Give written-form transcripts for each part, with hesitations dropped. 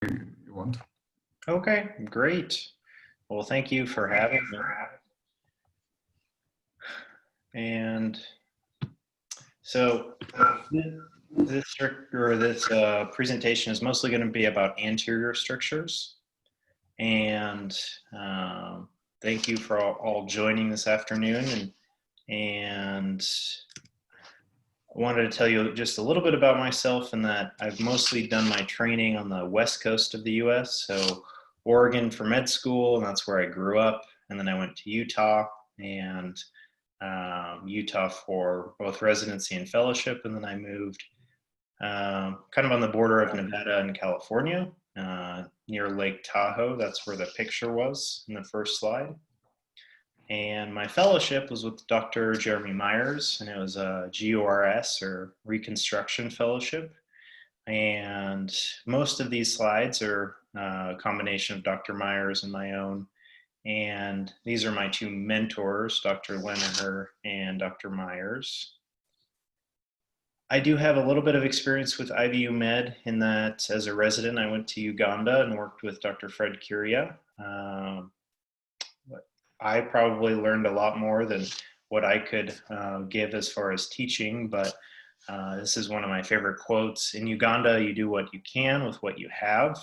you want. Okay, great. Well, thank you for having me. And so this presentation is mostly going to be about anterior strictures. And thank you for all joining this afternoon. And I wanted to tell you just a little bit about myself, and that I've mostly done my training on the west coast of the US. So Oregon for med school, and that's where I grew up. And then I went to Utah, and Utah for both residency and fellowship. And then I moved kind of on the border of Nevada and California, near Lake Tahoe. That's where the picture was in the first slide. And my fellowship was with Dr. Jeremy Myers, and it was a GORS, or Reconstruction Fellowship. And most of these slides are a combination of Dr. Myers and my own. And these are my two mentors, Dr. Lemma and Dr. Myers. I do have a little bit of experience with IVU Med in that as a resident, I went to Uganda and worked with Dr. Fred Curia. I probably learned a lot more than what I could give as far as teaching, but this is one of my favorite quotes. In Uganda, you do what you can with what you have,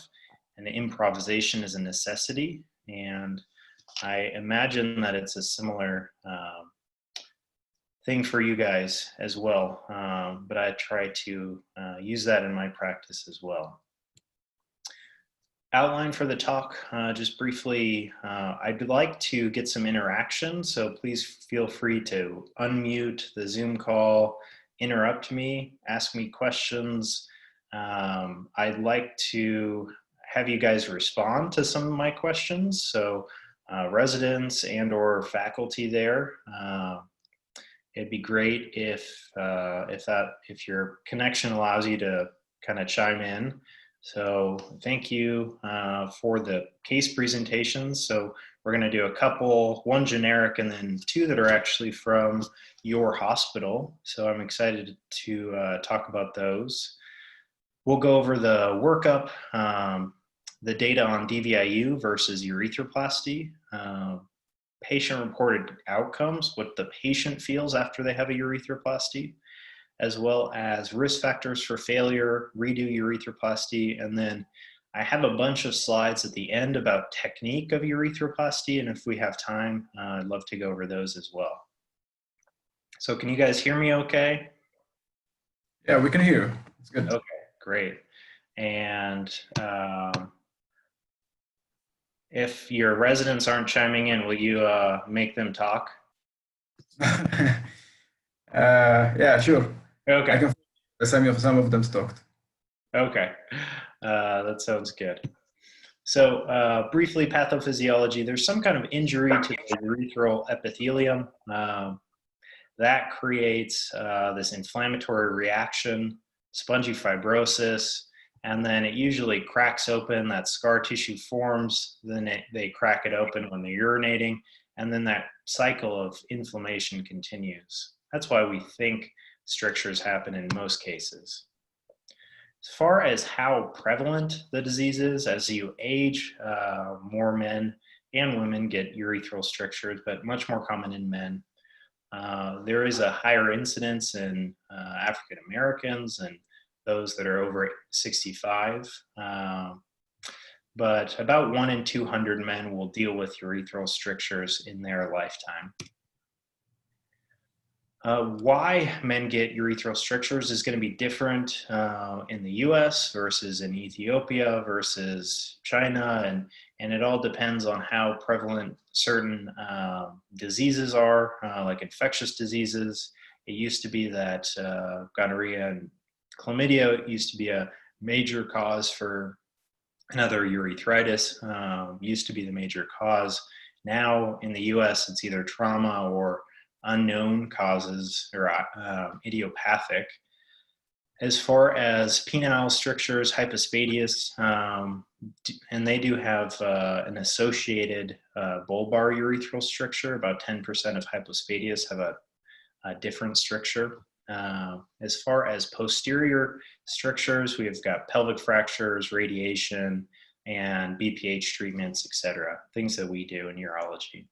and improvisation is a necessity. And I imagine that it's a similar thing for you guys as well, but I try to use that in my practice as well. Outline for the talk, just briefly, I'd like to get some interaction, so please feel free to unmute the Zoom call, interrupt me, ask me questions. I'd like to have you guys respond to some of my questions, so residents and or faculty there. It'd be great if your connection allows you to kind of chime in. So thank you for the case presentations. So we're going to do a couple, one generic and then two that are actually from your hospital. So I'm excited to talk about those. We'll go over the workup, the data on DVIU versus urethroplasty, patient-reported outcomes, what the patient feels after they have a urethroplasty, as well as risk factors for failure, redo urethroplasty, and then I have a bunch of slides at the end about technique of urethroplasty, and if we have time, I'd love to go over those as well. So can you guys hear me okay? Yeah, we can hear you. It's good. Okay, great. And if your residents aren't chiming in, will you make them talk? Yeah, sure. Okay. I can some of them talked. Okay, that sounds good. So briefly, pathophysiology, there's some kind of injury to the urethral epithelium that creates this inflammatory reaction, spongy fibrosis, and then it usually cracks open, that scar tissue forms, then they crack it open when they're urinating, and then that cycle of inflammation continues. That's why we think strictures happen in most cases. As far as how prevalent the disease is, as you age, more men and women get urethral strictures, but much more common in men. There is a higher incidence in African Americans and those that are over 65. But about 1 in 200 men will deal with urethral strictures in their lifetime. Why men get urethral strictures is going to be different in the US versus in Ethiopia versus China, and it all depends on how prevalent certain diseases are, like infectious diseases. It used to be that gonorrhea and chlamydia used to be a major cause for another urethritis, used to be the major cause. Now in the US, it's either trauma or unknown causes or idiopathic. As far as penile strictures, hypospadias, and they do have an associated bulbar urethral stricture. About 10% of hypospadias have a different stricture. As far as posterior strictures, we've got pelvic fractures, radiation, and BPH treatments, etc. Things that we do in urology.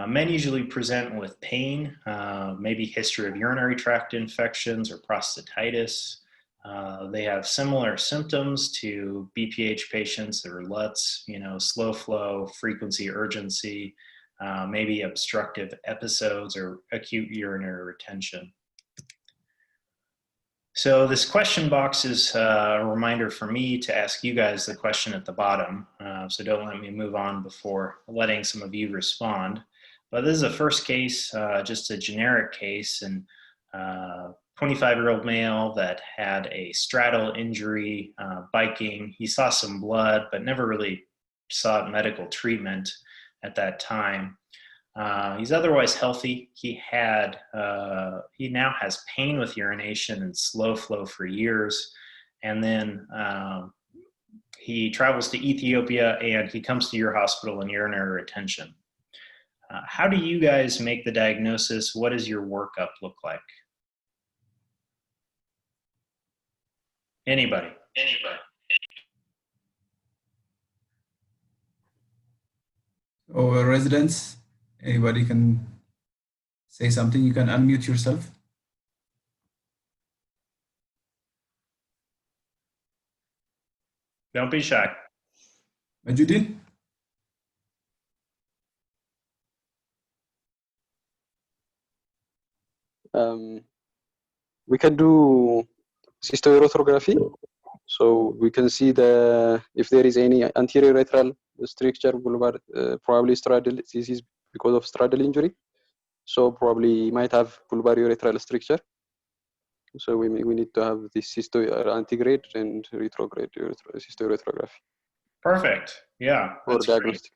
Men usually present with pain, maybe history of urinary tract infections or prostatitis. They have similar symptoms to BPH patients. There are LUTs, slow flow, frequency, urgency, maybe obstructive episodes or acute urinary retention. So this question box is a reminder for me to ask you guys the question at the bottom. So don't let me move on before letting some of you respond. But this is a first case, just a generic case, and 25-year-old male that had a straddle injury, biking. He saw some blood, but never really sought medical treatment at that time. He's otherwise healthy. He now has pain with urination and slow flow for years. And then he travels to Ethiopia and he comes to your hospital in urinary retention. How do you guys make the diagnosis? What does your workup look like? Anybody? Or residents, anybody can say something. You can unmute yourself. Don't be shy. Majudin? We can do cystourethropy, so we can see if there is any anterior urethral stricture, bulbar, probably straddle disease because of straddle injury. So probably might have bulbar urethral stricture. So we need to have this antegrade and retrograde cystourethropy. Perfect. Yeah. For diagnostic.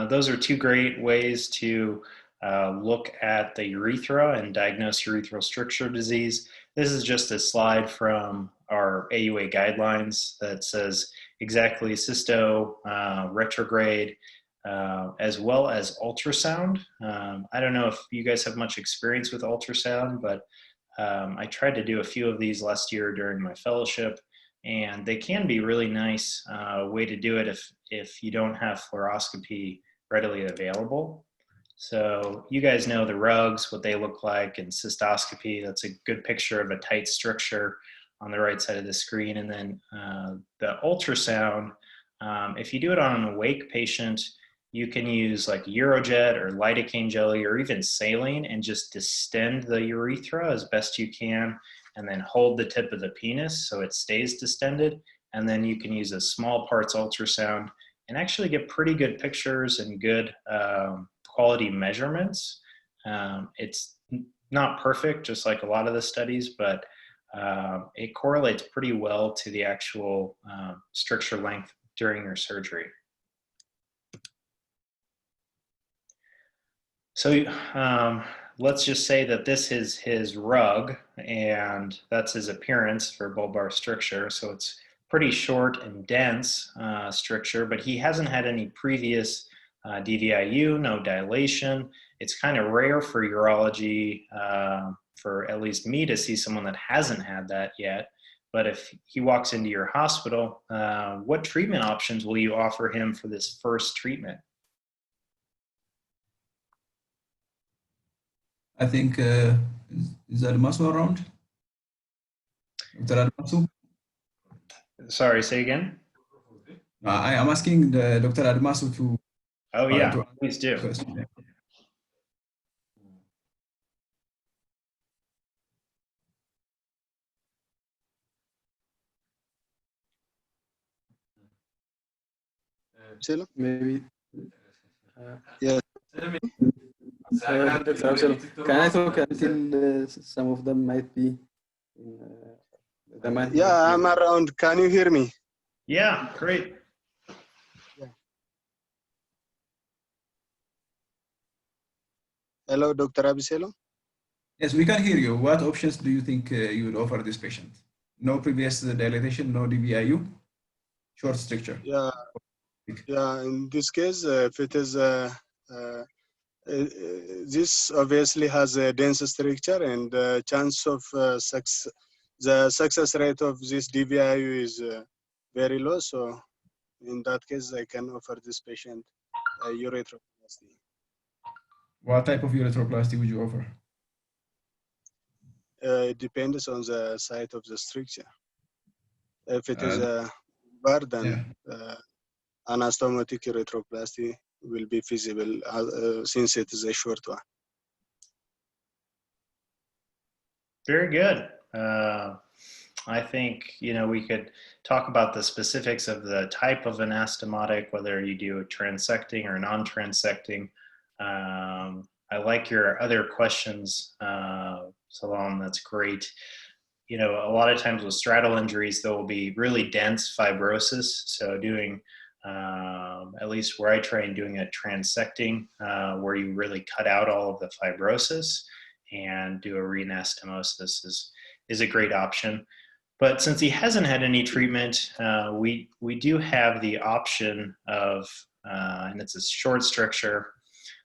Those are two great ways to look at the urethra and diagnose urethral stricture disease. This is just a slide from our AUA guidelines that says exactly cysto, retrograde, as well as ultrasound. I don't know if you guys have much experience with ultrasound, but I tried to do a few of these last year during my fellowship, and they can be really nice way to do it if you don't have fluoroscopy readily available. So you guys know the rugs, what they look like, and cystoscopy. That's a good picture of a tight stricture on the right side of the screen. And then the ultrasound, if you do it on an awake patient, you can use like Urojet or lidocaine jelly or even saline and just distend the urethra as best you can, and then hold the tip of the penis so it stays distended. And then you can use a small parts ultrasound and actually get pretty good pictures and good quality measurements. It's not perfect, just like a lot of the studies, but it correlates pretty well to the actual stricture length during your surgery. So let's just say that this is his rug, and that's his appearance for bulbar stricture. So it's pretty short and dense stricture, but he hasn't had any previous DVIU, no dilation. It's kind of rare for urology, for at least me, to see someone that hasn't had that yet. But if he walks into your hospital, what treatment options will you offer him for this first treatment? I think, is Admasu around? Dr. Admasu? Sorry, say again? I am asking Dr. Admasu to... Oh yeah, please do. Maybe. Yeah. Dr. Abeselom, can I talk until some of them might be? Yeah, I'm around. Can you hear me? Yeah, great. Yeah. Hello, Dr. Abeselom. Yes, we can hear you. What options do you think you would offer this patient? No previous dilatation, no DVIU, short stricture. Yeah, in this case, if it is this obviously has a dense structure, and the chance of the success rate of this DVIU is very low. So in that case, I can offer this patient urethroplasty. What type of urethroplasty would you offer? It depends on the site of the stricture. If it is a bar, then anastomotic urethroplasty will be feasible since it is a short one. Very good. I think, we could talk about the specifics of the type of anastomotic, whether you do a transecting or non-transecting. I like your other questions, Salam, that's great. A lot of times with straddle injuries, there will be really dense fibrosis. So doing, at least where I train, doing a transecting where you really cut out all of the fibrosis and do a reanastomosis is a great option. But since he hasn't had any treatment, we do have the option of, and it's a short stricture.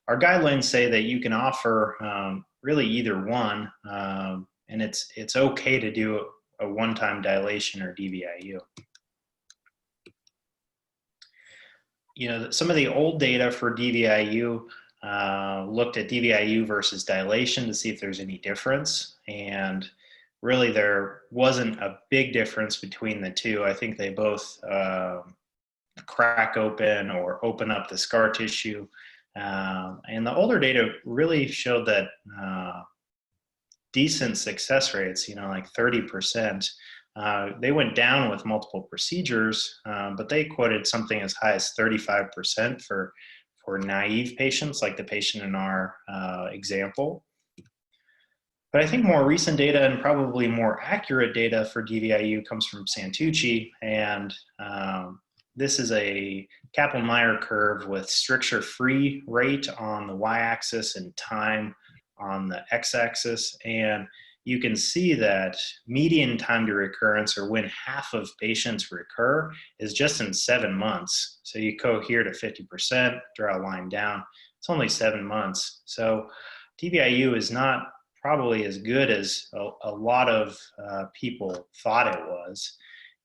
Our guidelines say that you can offer really either one, and it's okay to do a one-time dilation or DVIU. Some of the old data for DVIU looked at DVIU versus dilation to see if there's any difference, and really there wasn't a big difference between the two. I think they both crack open or open up the scar tissue, and the older data really showed that decent success rates, like 30%. They went down with multiple procedures, but they quoted something as high as 35% for naive patients, like the patient in our example. But I think more recent data and probably more accurate data for DVIU comes from Santucci, and this is a Kaplan-Meier curve with stricture-free rate on the y-axis and time on the x-axis, and you can see that median time to recurrence, or when half of patients recur, is just in 7 months. So you go here to 50%, draw a line down, it's only 7 months. So DVIU is not probably as good as a lot of people thought it was.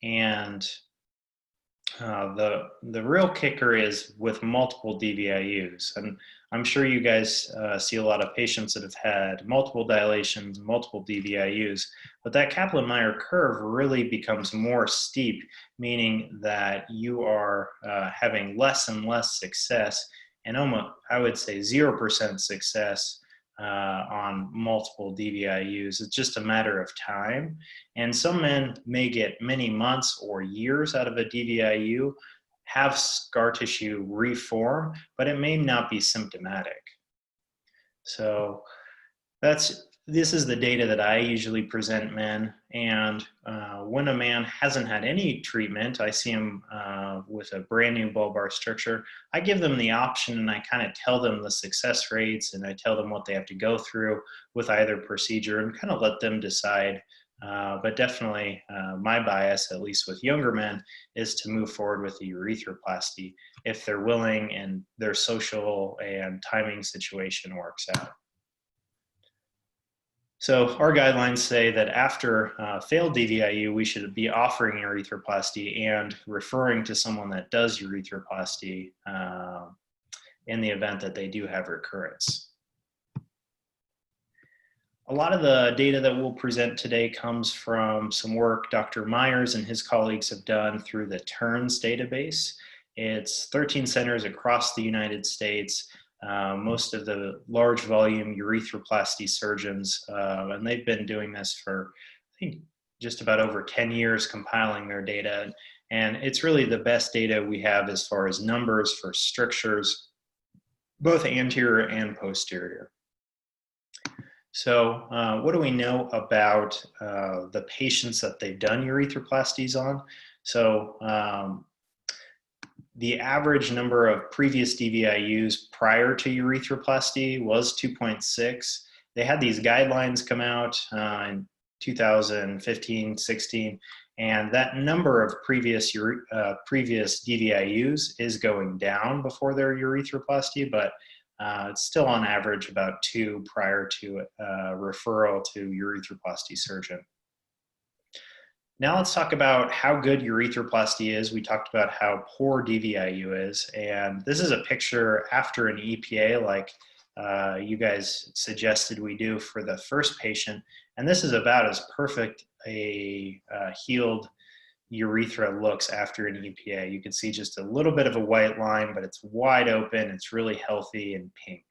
And the real kicker is with multiple DVIUs. And I'm sure you guys see a lot of patients that have had multiple dilations, multiple DVIUs, but that Kaplan-Meier curve really becomes more steep, meaning that you are having less and less success, and almost, I would say, 0% success on multiple DVIUs. It's just a matter of time. And some men may get many months or years out of a DVIU, have scar tissue reform, but it may not be symptomatic. So this is the data that I usually present men. And when a man hasn't had any treatment, I see him with a brand new bulbar stricture, I give them the option, and I kind of tell them the success rates, and I tell them what they have to go through with either procedure, and kind of let them decide. But definitely my bias, at least with younger men, is to move forward with the urethroplasty if they're willing and their social and timing situation works out. So our guidelines say that after failed DVIU, we should be offering urethroplasty and referring to someone that does urethroplasty in the event that they do have recurrence. A lot of the data that we'll present today comes from some work Dr. Myers and his colleagues have done through the TERNS database. It's 13 centers across the United States. Most of the large volume urethroplasty surgeons, and they've been doing this for, I think, just about over 10 years, compiling their data. And it's really the best data we have as far as numbers for strictures, both anterior and posterior. So what do we know about the patients that they've done urethroplasties on? So the average number of previous DVIUs prior to urethroplasty was 2.6. They had these guidelines come out in 2015, 16, and that number of previous DVIUs is going down before their urethroplasty, but It's still on average about 2 prior to referral to urethroplasty surgeon. Now let's talk about how good urethroplasty is. We talked about how poor DVIU is, and this is a picture after an EPA like you guys suggested we do for the first patient, and this is about as perfect a healed urethra looks after an EPA. You can see just a little bit of a white line, but it's wide open, it's really healthy and pink.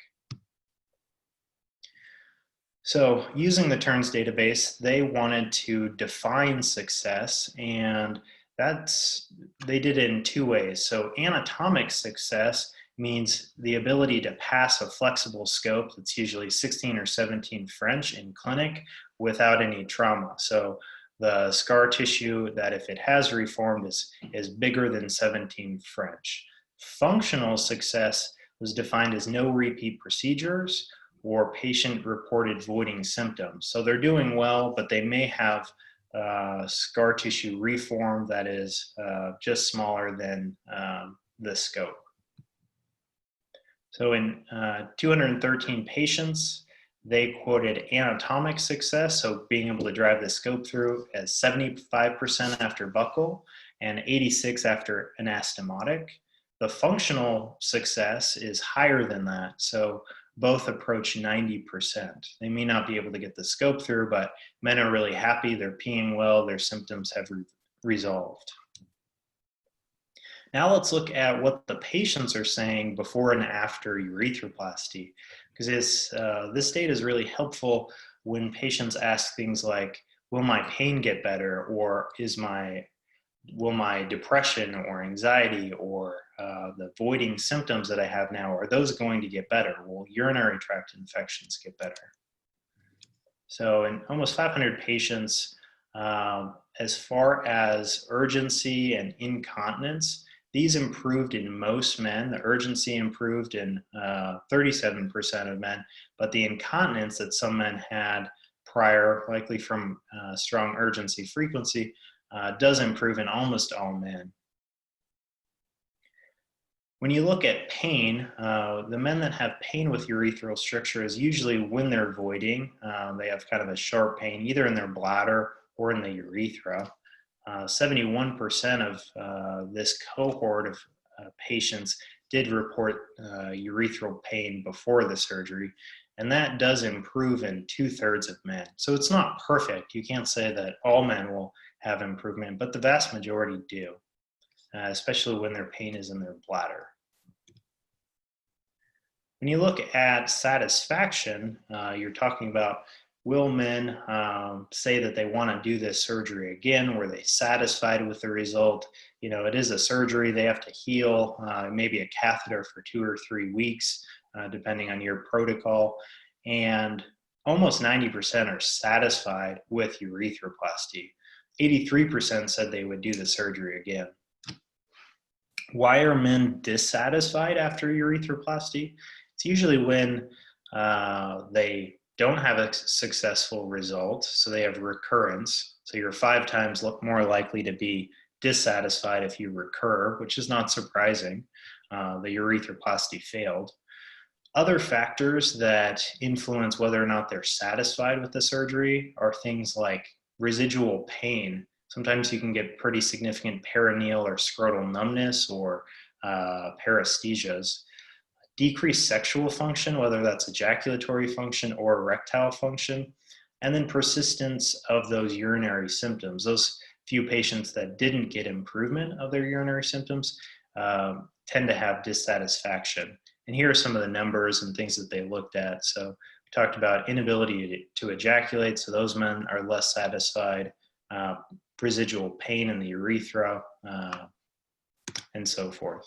So using the Terns database, they wanted to define success, and they did it in 2 ways. So anatomic success means the ability to pass a flexible scope that's usually 16 or 17 French in clinic without any trauma. So the scar tissue that if it has reformed is bigger than 17 French. Functional success was defined as no repeat procedures or patient-reported voiding symptoms. So they're doing well, but they may have scar tissue reform that is just smaller than the scope. So in 213 patients, they quoted anatomic success, so being able to drive the scope through, as 75% after buccal and 86% after anastomotic. The functional success is higher than that, so both approach 90%. They may not be able to get the scope through, but men are really happy, they're peeing well, their symptoms have resolved. Now let's look at what the patients are saying before and after urethroplasty, because this data is really helpful when patients ask things like, will my pain get better, or will my depression or anxiety or the voiding symptoms that I have now, are those going to get better? Will urinary tract infections get better? So in almost 500 patients, as far as urgency and incontinence, these improved in most men. The urgency improved in 37% of men, but the incontinence that some men had prior, likely from strong urgency frequency, does improve in almost all men. When you look at pain, the men that have pain with urethral stricture is usually when they're voiding. They have kind of a sharp pain either in their bladder or in the urethra. 71% of this cohort of patients did report urethral pain before the surgery, and that does improve in 2/3 of men. So it's not perfect. You can't say that all men will have improvement, but the vast majority do, especially when their pain is in their bladder. When you look at satisfaction, you're talking about, will men say that they want to do this surgery again? Were they satisfied with the result? You know, it is a surgery, they have to heal, maybe a catheter for 2 or 3 weeks, depending on your protocol. And almost 90% are satisfied with urethroplasty. 83% said they would do the surgery again. Why are men dissatisfied after urethroplasty? It's usually when they don't have a successful result, so they have recurrence. So you're 5 times more likely to be dissatisfied if you recur, which is not surprising. The urethroplasty failed. Other factors that influence whether or not they're satisfied with the surgery are things like residual pain. Sometimes you can get pretty significant perineal or scrotal numbness or paresthesias. Decreased sexual function, whether that's ejaculatory function or erectile function, and then persistence of those urinary symptoms. Those few patients that didn't get improvement of their urinary symptoms tend to have dissatisfaction. And here are some of the numbers and things that they looked at. So we talked about inability to ejaculate, so those men are less satisfied, residual pain in the urethra, and so forth.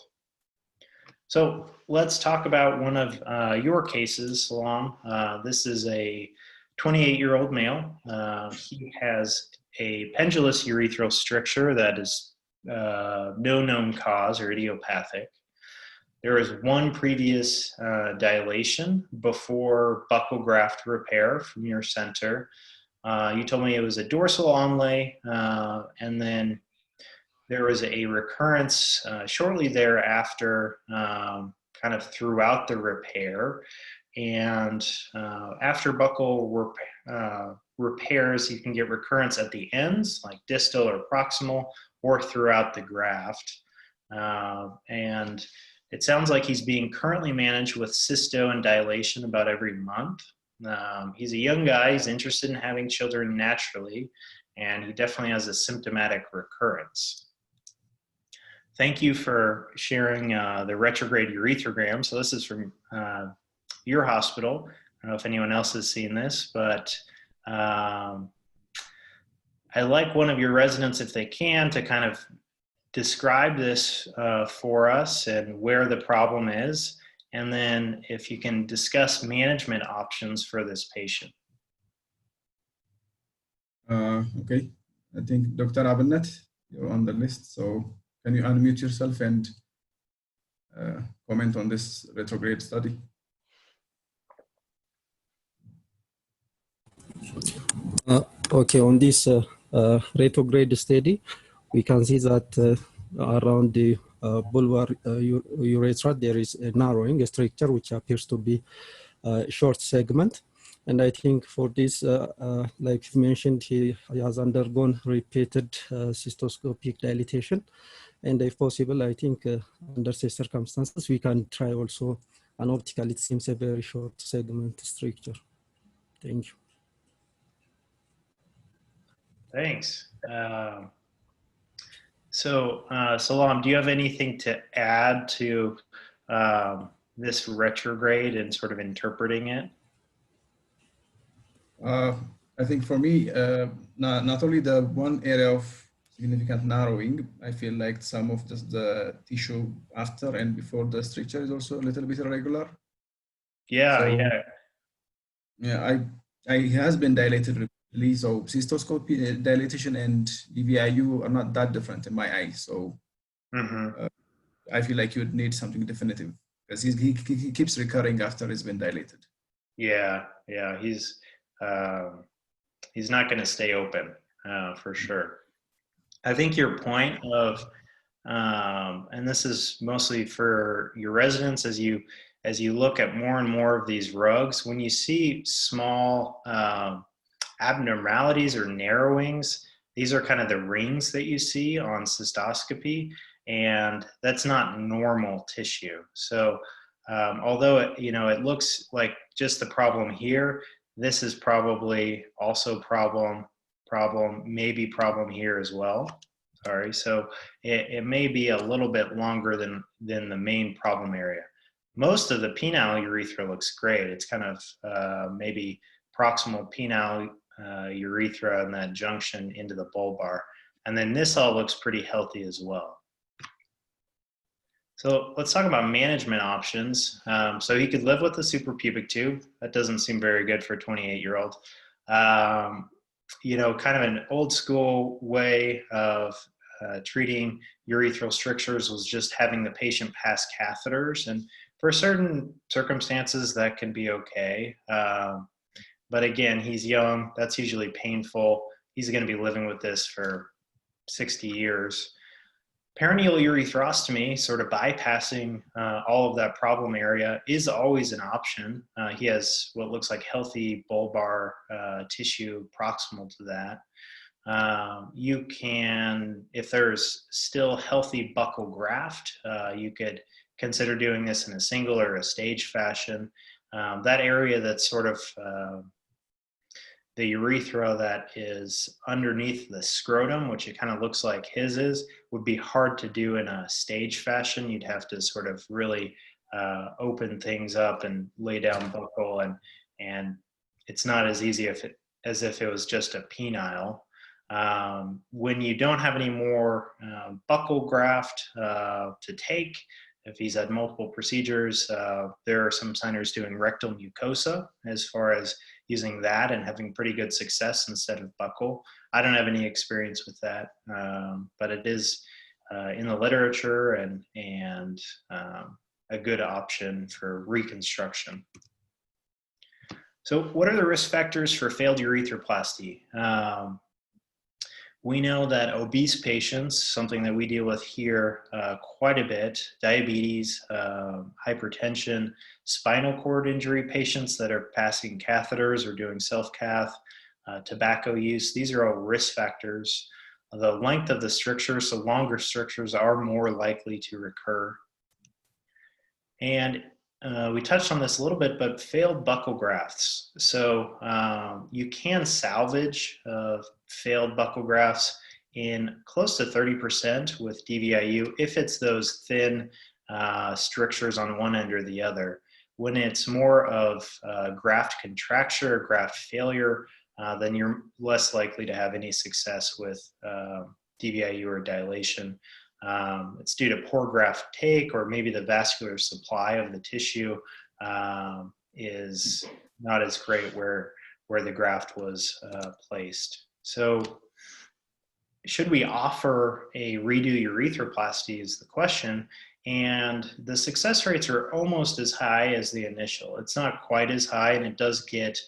So let's talk about one of your cases, Salam. This is a 28-year-old male. He has a pendulous urethral stricture that is no known cause or idiopathic. There is one previous dilation before buccal graft repair from your center. You told me it was a dorsal onlay, and then there was a recurrence shortly thereafter, kind kind of throughout the repair. And after buccal repairs, you can get recurrence at the ends, like distal or proximal, or throughout the graft. And it sounds like he's being currently managed with cysto and dilation about every month. He's a young guy, he's interested in having children naturally, and he definitely has a symptomatic recurrence. Thank you for sharing the retrograde urethrogram. So this is from your hospital. I don't know if anyone else has seen this, but I like one of your residents, if they can, to kind of describe this for us and where the problem is, and then if you can discuss management options for this patient. Okay, I think Dr. Abinat, you're on the list, so can you unmute yourself and comment on this retrograde study? Okay, on this retrograde study, we can see that around the bulbar urethra, there is a narrowing structure which appears to be a short segment. And I think for this, like you mentioned, he has undergone repeated cystoscopic dilatation. And if possible, I think under such circumstances, we can try also an optical. It seems a very short segment structure. Thank you. Thanks. So, Salam, do you have anything to add to this retrograde and sort of interpreting it? I think for me, not only the one area of significant narrowing, I feel like some of the tissue after and before the stricture is also a little bit irregular. Yeah, So, yeah. Yeah, he has been dilated repeatedly, so cystoscopy dilatation and DVIU are not that different in my eyes. So I feel like you would need something definitive because he keeps recurring after he's been dilated. Yeah, yeah, he's not going to stay open for sure. I think your point of, and this is mostly for your residents as you look at more and more of these rugs, when you see small abnormalities or narrowings, these are kind of the rings that you see on cystoscopy, and that's not normal tissue. So although it looks like just the problem here, this is probably also problem here as well. Sorry, so it may be a little bit longer than the main problem area. Most of the penile urethra looks great. It's kind of maybe proximal penile urethra and that junction into the bulbar. And then this all looks pretty healthy as well. So let's talk about management options. So he could live with a suprapubic tube. That doesn't seem very good for a 28-year-old. Kind of an old school way of treating urethral strictures was just having the patient pass catheters. And for certain circumstances, that can be okay. But again, he's young. That's usually painful. He's going to be living with this for 60 years. Perineal urethrostomy, sort of bypassing all of that problem area, is always an option. He has what looks like healthy bulbar tissue proximal to that. You can, if there's still healthy buccal graft, you could consider doing this in a single or a stage fashion. That area that's sort of the urethra that is underneath the scrotum, which it kind of looks like his is, would be hard to do in a stage fashion. You'd have to sort of really open things up and lay down buccal, and it's not as easy as if it was just a penile. When you don't have any more buccal graft to take, if he's had multiple procedures, there are some centers doing rectal mucosa as far as using that and having pretty good success instead of buccal. I don't have any experience with that, but it is in the literature and a good option for reconstruction. So what are the risk factors for failed urethroplasty? We know that obese patients, something that we deal with here quite a bit, diabetes, hypertension, spinal cord injury patients that are passing catheters or doing self-cath, tobacco use, these are all risk factors. The length of the strictures, so longer strictures are more likely to recur. And we touched on this a little bit, but failed buccal grafts. So you can salvage failed buccal grafts in close to 30% with DVIU if it's those thin strictures on one end or the other. When it's more of graft contracture or graft failure, then you're less likely to have any success with DVIU or dilation. It's due to poor graft take, or maybe the vascular supply of the tissue is not as great where the graft was placed. So should we offer a redo urethroplasty is the question, and the success rates are almost as high as the initial. It's not quite as high, and it does get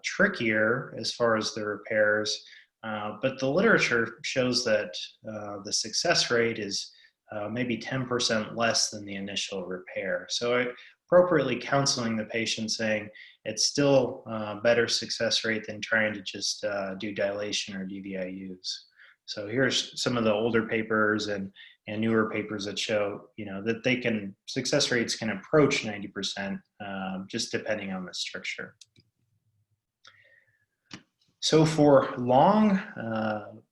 trickier as far as the repairs. But the literature shows that the success rate is maybe 10% less than the initial repair. So appropriately counseling the patient, saying it's still a better success rate than trying to just do dilation or DVIUs. So here's some of the older papers and newer papers that show, that success rates can approach 90%, just depending on the stricture. So for long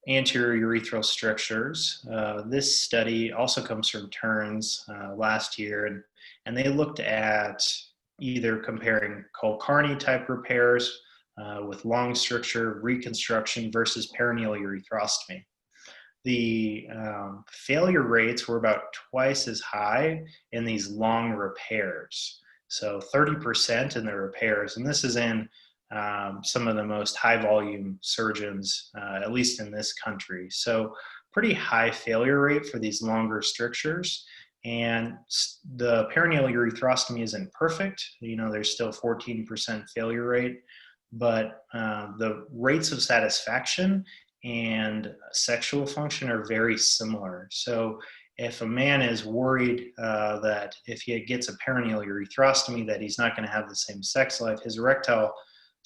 anterior urethral strictures, this study also comes from Turns last year, and they looked at either comparing Kulkarni type repairs with long stricture reconstruction versus perineal urethrostomy. The failure rates were about twice as high in these long repairs. So 30% in the repairs, and this is in some of the most high volume surgeons, at least in this country. So pretty high failure rate for these longer strictures. And the perineal urethrostomy isn't perfect. There's still 14% failure rate, but the rates of satisfaction and sexual function are very similar. So if a man is worried that if he gets a perineal urethrostomy that he's not going to have the same sex life, his erectile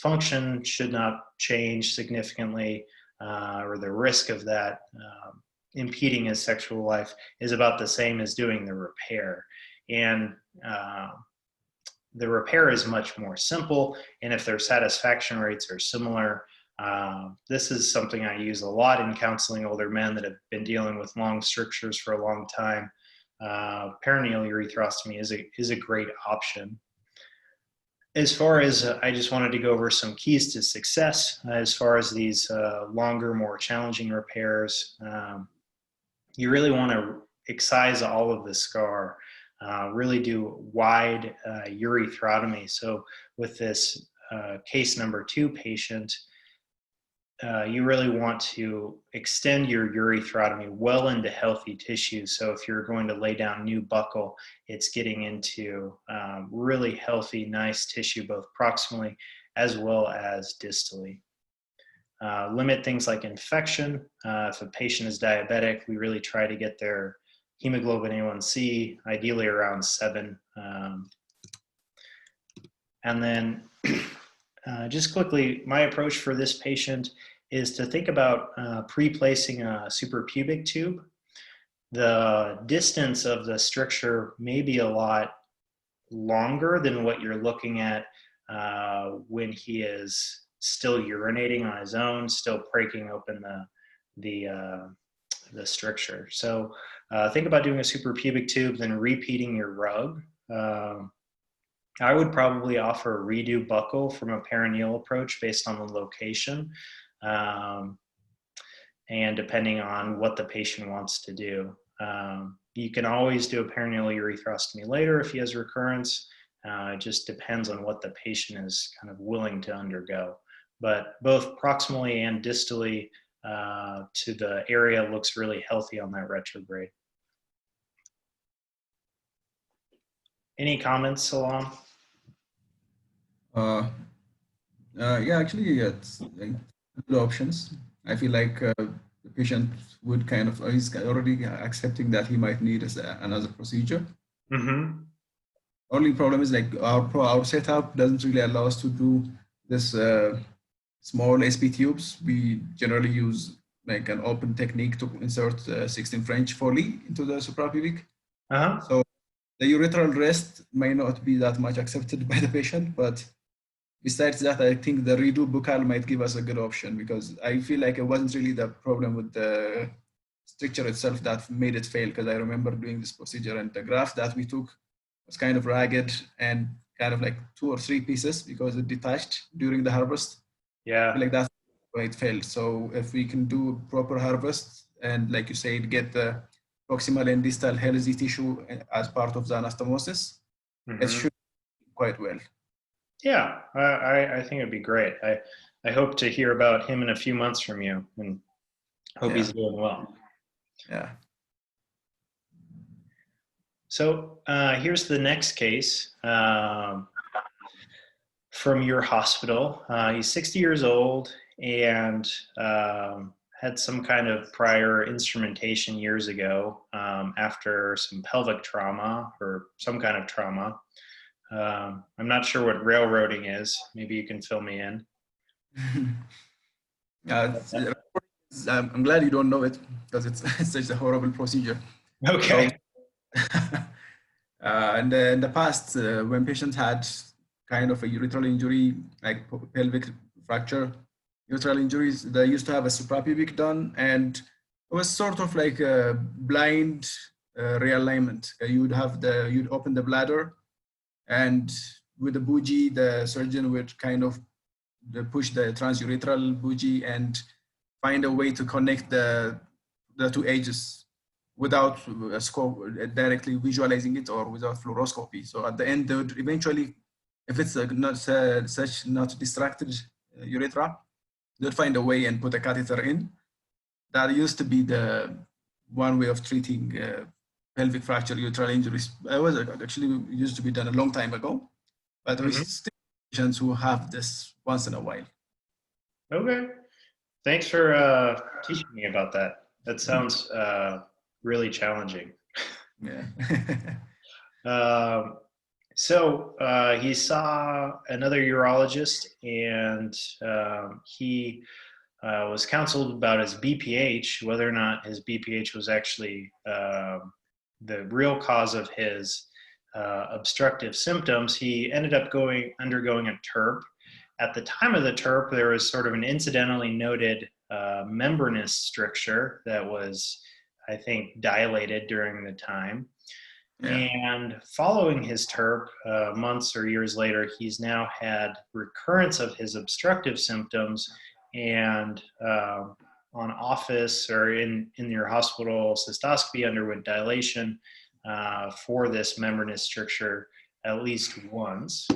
function should not change significantly, or the risk of that impeding his sexual life is about the same as doing the repair. And the repair is much more simple, and if their satisfaction rates are similar, this is something I use a lot in counseling older men that have been dealing with long strictures for a long time. Perineal urethrostomy is a great option. As far as, I just wanted to go over some keys to success as far as these longer, more challenging repairs. You really want to excise all of the scar, really do wide urethrotomy. So with this case number 2 patient, you really want to extend your urethrotomy well into healthy tissue. So if you're going to lay down new buccal, it's getting into really healthy, nice tissue, both proximally as well as distally. Limit things like infection. If a patient is diabetic, we really try to get their hemoglobin A1C, ideally around 7. And then just quickly, my approach for this patient is to think about pre-placing a suprapubic tube. The distance of the stricture may be a lot longer than what you're looking at when he is still urinating on his own, still breaking open the stricture. So think about doing a suprapubic tube, then repeating your rug. I would probably offer a redo buccal from a perineal approach based on the location, and depending on what the patient wants to do. You can always do a perineal urethrostomy later if he has recurrence. It just depends on what the patient is kind of willing to undergo. But both proximally and distally to the area looks really healthy on that retrograde. Any comments, Salam? Yeah, actually, it's good options. I feel like the patient would kind of, he's already accepting that he might need another procedure. Mm-hmm. Only problem is like our setup doesn't really allow us to do this small SP tubes. We generally use like an open technique to insert 16 French Foley into the suprapubic. Uh-huh. So the urethral rest may not be that much accepted by the patient, but besides that, I think the redo buccal might give us a good option, because I feel like it wasn't really the problem with the stricture itself that made it fail, because I remember doing this procedure and the graft that we took was kind of ragged and kind of like 2 or 3 pieces because it detached during the harvest. Yeah. I feel like that's why it failed. So if we can do proper harvest and, like you said, get the proximal and distal healthy tissue as part of the anastomosis, it should be quite well. Yeah, I think it'd be great. I hope to hear about him in a few months from you, and hope he's doing well. Yeah. So here's the next case from your hospital. He's 60 years old and had some kind of prior instrumentation years ago after some pelvic trauma or some kind of trauma. I'm not sure what railroading is. Maybe you can fill me in. I'm glad you don't know it, because it's such a horrible procedure. Okay. So, in the past, when patients had kind of a urethral injury, like pelvic fracture, urethral injuries, they used to have a suprapubic done, and it was sort of like a blind realignment. You'd open the bladder, and with the bougie, the surgeon would kind of push the transurethral bougie and find a way to connect the 2 edges without a scope, directly visualizing it, or without fluoroscopy. So at the end, they would eventually, if it's not distracted urethra, they'd find a way and put a catheter in. That used to be the one way of treating pelvic fracture urethral injuries. It was actually used to be done a long time ago, but we still have patients who have this once in a while. Okay. Thanks for teaching me about that. That sounds really challenging. Yeah. So he saw another urologist, and he was counseled about his BPH, whether or not his BPH was actually the real cause of his obstructive symptoms. He ended up undergoing a TURP. At the time of the TURP, there was sort of an incidentally noted membranous stricture that was, I think, dilated during the time. Yeah. And following his TURP, months or years later, he's now had recurrence of his obstructive symptoms, and on office or in your hospital cystoscopy underwent dilation for this membranous stricture at least once.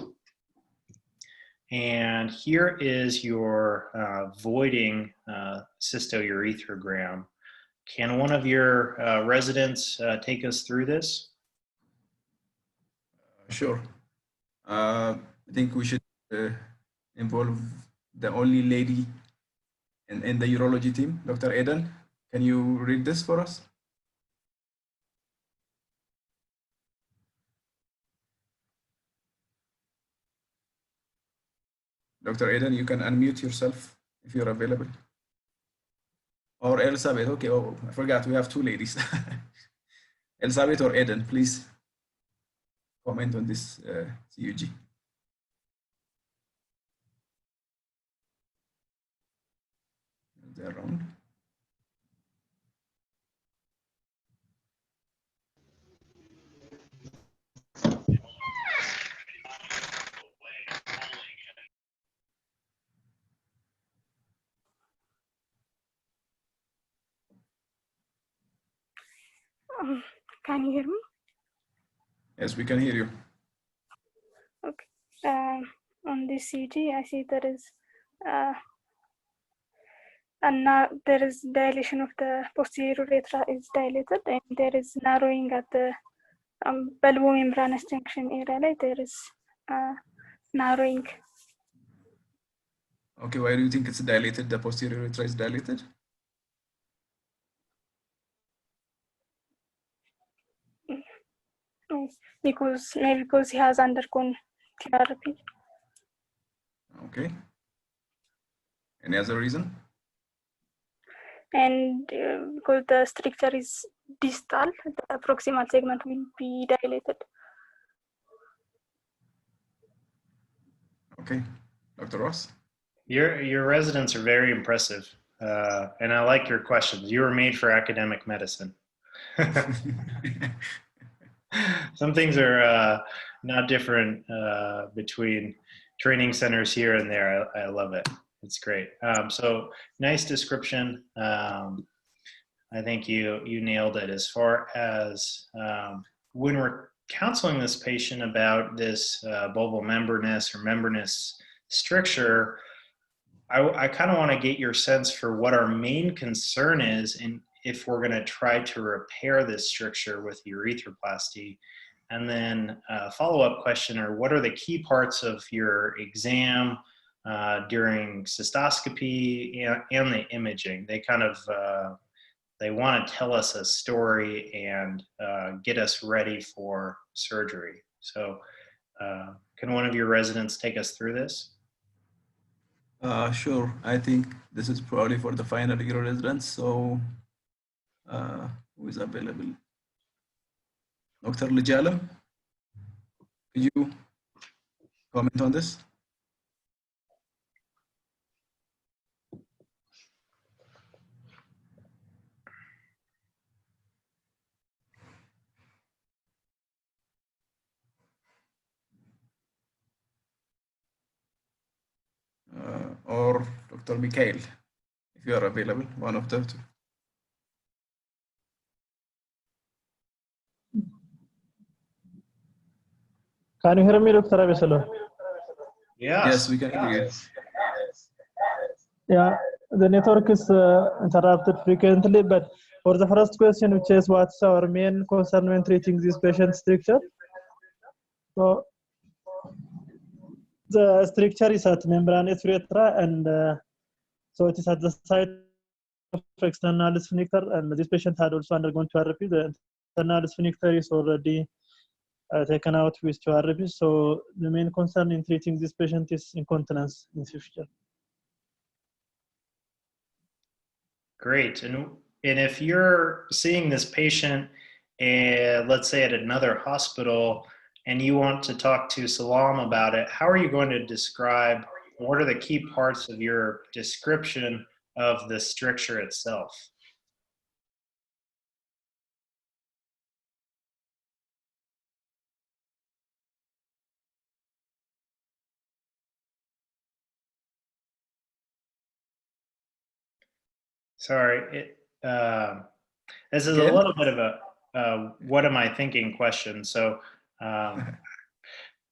And here is your voiding cystourethrogram. Can one of your residents take us through this? Sure. I think we should involve the only lady in the urology team, Dr. Eden. Can you read this for us? Dr. Eden, you can unmute yourself if you're available. Or Elizabeth. Okay, oh, I forgot, we have 2 ladies. Elizabeth or Eden, please comment on this CUG. They're around. Can you hear me? Yes, we can hear you. Okay. On this CG, I see there is dilation of the posterior urethra is dilated, and there is narrowing at the bulbomembranous junction area. There is narrowing. Okay, why do you think it's dilated? The posterior urethra is dilated? Maybe because he has undergone therapy. Okay. Any other reason? And because the stricture is distal, the proximal segment will be dilated. Okay. Dr. Ross? Your residents are very impressive, and I like your questions. You were made for academic medicine. Some things are not different between training centers here and there. I love it. It's great. So nice description. I think you nailed it. As far as when we're counseling this patient about this bulbal membranous or membranous stricture, I kind of want to get your sense for what our main concern is and if we're going to try to repair this stricture with urethroplasty. And then a follow-up question are, what are the key parts of your exam during cystoscopy and the imaging? They kind of, they want to tell us a story and get us ready for surgery. So can one of your residents take us through this? Sure. I think this is probably for the final year residents. So who is available? Dr. Lijalam, could you comment on this? Or Dr. Mikhail, if you are available, one of the two. Can you hear me, Dr. Abeselom? Yes, we can hear you. Yeah, the network is interrupted frequently, but for the first question, which is what's our main concern when treating this patient stricture? So the stricture is at membranous urethra, and so it is at the site of external sphincter, and this patient had also undergone therapy. The internal sphincter is already taken out with therapy. So the main concern in treating this patient is incontinence in future. Great. And if you're seeing this patient, let's say at another hospital, and you want to talk to Salam about it, how are you going to describe, what are the key parts of your description of the stricture itself? Sorry, this is a little bit of a what am I thinking question. So,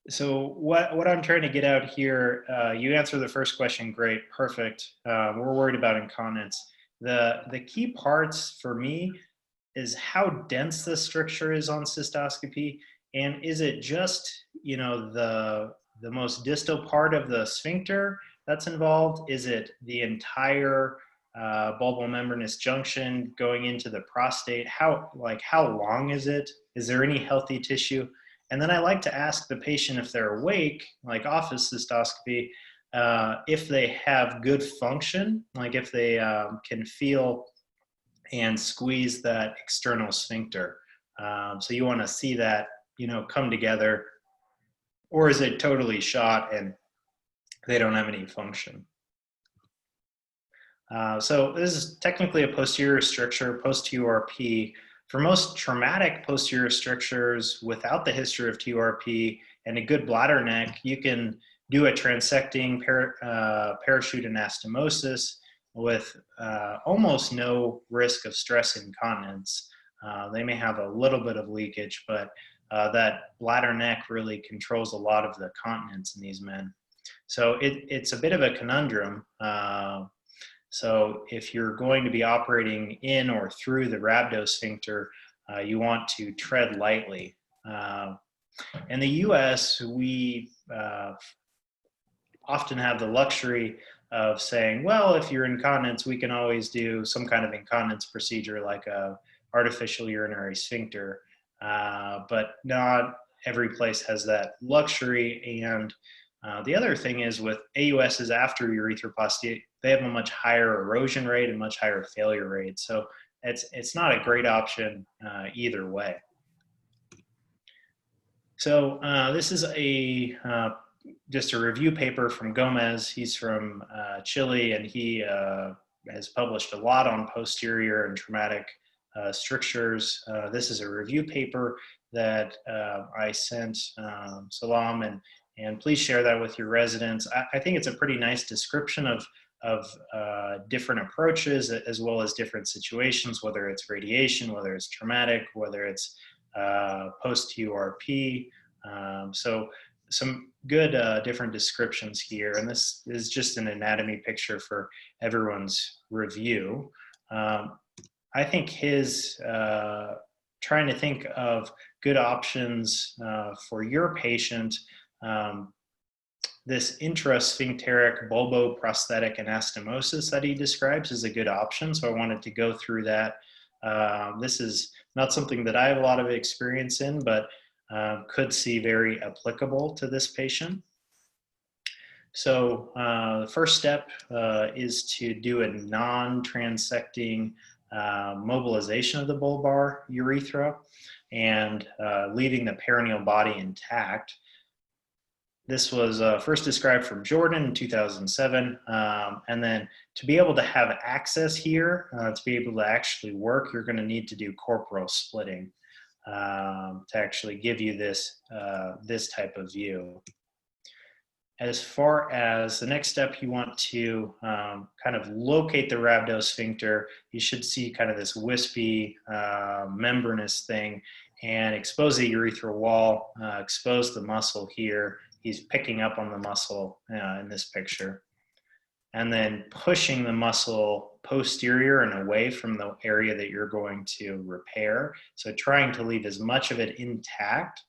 so what I'm trying to get out here, you answer the first question, great, perfect. We're worried about incontinence. The key parts for me is how dense the stricture is on cystoscopy, and is it just, you know, the most distal part of the sphincter that's involved? Is it the entire bulbal membranous junction going into the prostate? How long is it? Is there any healthy tissue? And then I like to ask the patient if they're awake, like office cystoscopy, if they have good function, like if they can feel and squeeze that external sphincter. So you want to see that, you know, come together, or is it totally shot and they don't have any function? So this is technically a posterior stricture, post-TURP. For most traumatic posterior strictures without the history of TURP and a good bladder neck, you can do a transecting parachute anastomosis with almost no risk of stress incontinence. They may have a little bit of leakage, but that bladder neck really controls a lot of the continence in these men. So it's a bit of a conundrum. So if you're going to be operating in or through the rhabdosphincter, you want to tread lightly. In the US, we often have the luxury of saying, well, if you're incontinence, we can always do some kind of incontinence procedure like a artificial urinary sphincter, but not every place has that luxury. And the other thing is with AUSs after urethroplasty, they have a much higher erosion rate and much higher failure rate. So it's not a great option either way. So this is just a review paper from Gomez. He's from Chile, and he has published a lot on posterior and traumatic strictures. This is a review paper that I sent Salam, and please share that with your residents. I think it's a pretty nice description of different approaches as well as different situations, whether it's radiation, whether it's traumatic, whether it's post-URP. So some good different descriptions here, and this is just an anatomy picture for everyone's review. I think his trying to think of good options for your patient, this intrasphincteric bulboprosthetic anastomosis that he describes is a good option, so I wanted to go through that. This is not something that I have a lot of experience in, but could see very applicable to this patient. So the first step is to do a non-transecting mobilization of the bulbar urethra and leaving the perineal body intact. This was first described from Jordan in 2007. And then to be able to have access here, to be able to actually work, you're going to need to do corporal splitting to actually give you this, this type of view. As far as the next step, you want to kind of locate the rhabdosphincter. You should see kind of this wispy, membranous thing, and expose the urethral wall, expose the muscle here. He's picking up on the muscle in this picture. And then pushing the muscle posterior and away from the area that you're going to repair. So trying to leave as much of it intact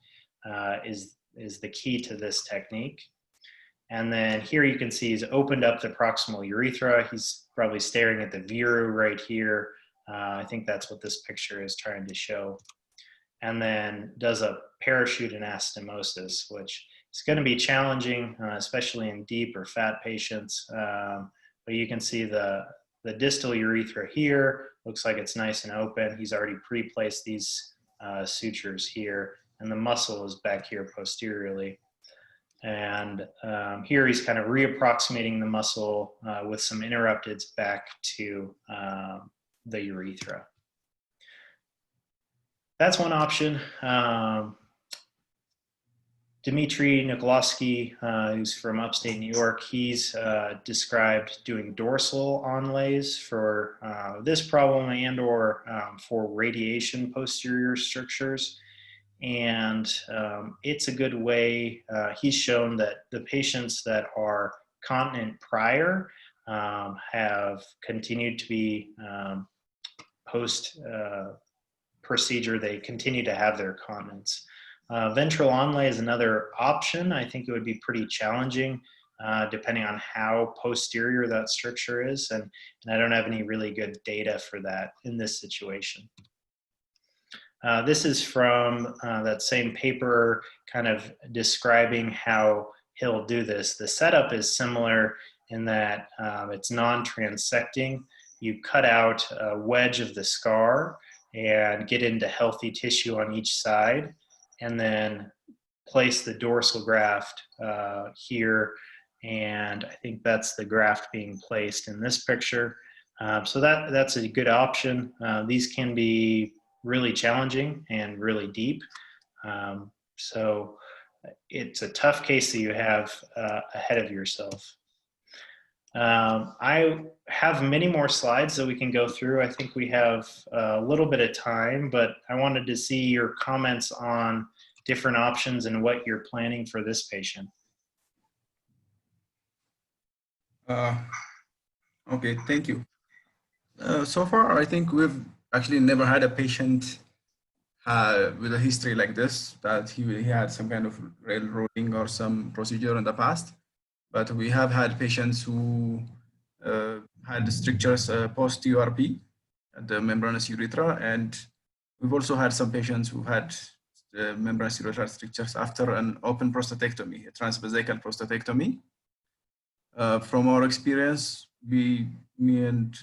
is the key to this technique. And then here you can see he's opened up the proximal urethra. He's probably staring at the viru right here. I think that's what this picture is trying to show. And then does a parachute anastomosis, which is going to be challenging, especially in deep or fat patients. But you can see the distal urethra here. Looks like it's nice and open. He's already pre-placed these sutures here, and the muscle is back here posteriorly. And here he's kind of reapproximating the muscle with some interrupteds back to the urethra. That's one option. Dmitry Nikolowski, who's from upstate New York, he's described doing dorsal onlays for this problem and or for radiation posterior strictures. And it's a good way. He's shown that the patients that are continent prior have continued to be post procedure, they continue to have their continence. Ventral onlay is another option. I think it would be pretty challenging depending on how posterior that stricture is, and I don't have any really good data for that in this situation. This is from that same paper, kind of describing how he'll do this. The setup is similar in that it's non-transecting. You cut out a wedge of the scar and get into healthy tissue on each side, and then place the dorsal graft here. And I think that's the graft being placed in this picture. So that's a good option. These can be really challenging and really deep. So it's a tough case that you have ahead of yourself. I have many more slides that we can go through. I think we have a little bit of time, but I wanted to see your comments on different options and what you're planning for this patient. Okay, thank you. So far, I think we've actually never had a patient with a history like this, that he had some kind of railroading or some procedure in the past. but we have had patients who had strictures post-URP at the membranous urethra, and we've also had some patients who had membranous urethral strictures after an open prostatectomy, a transvesical prostatectomy. From our experience, me and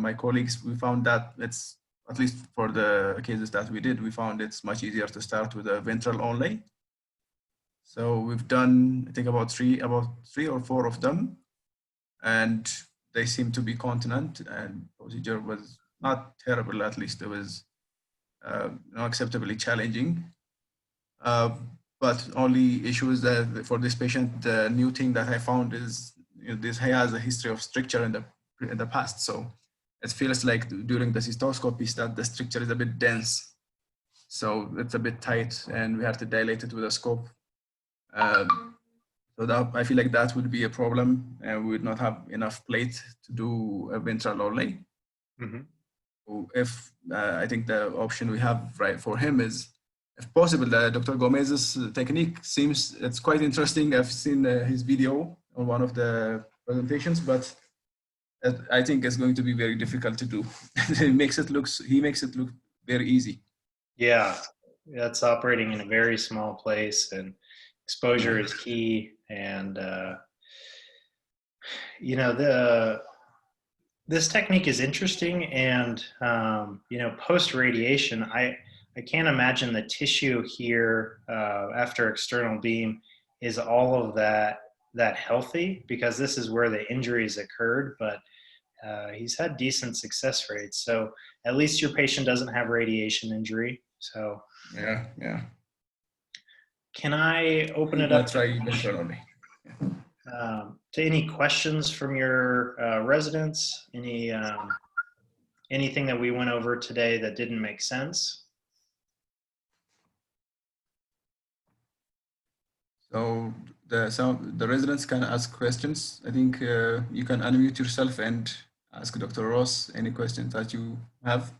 my colleagues, we found that it's, at least for the cases that we did, we found it's much easier to start with a ventral only. So we've done, I think, about three or four of them, and they seem to be continent, and procedure was not terrible. At least it was acceptably challenging. But only issue is that for this patient, the new thing that I found is, this he has a history of stricture in the past. So it feels like during the cystoscopy that the stricture is a bit dense. So it's a bit tight, and we have to dilate it with a scope. So that, I feel like that would be a problem, and we would not have enough plate to do a ventral only. Mm-hmm. So if I think the option we have right for him is, if possible, Dr. Gomez's technique seems, it's quite interesting. I've seen his video on one of the presentations, but I think it's going to be very difficult to do. He makes it look very easy. Yeah, that's operating in a very small place, and exposure is key. And you know, this technique is interesting, and you know, post radiation, I can't imagine the tissue here after external beam is all of that healthy, because this is where the injuries occurred. But he's had decent success rates, so at least your patient doesn't have radiation injury. So yeah. Can I open it up to any questions from your residents? Anything that we went over today that didn't make sense? So the residents can ask questions. I think you can unmute yourself and ask Dr. Ross any questions that you have.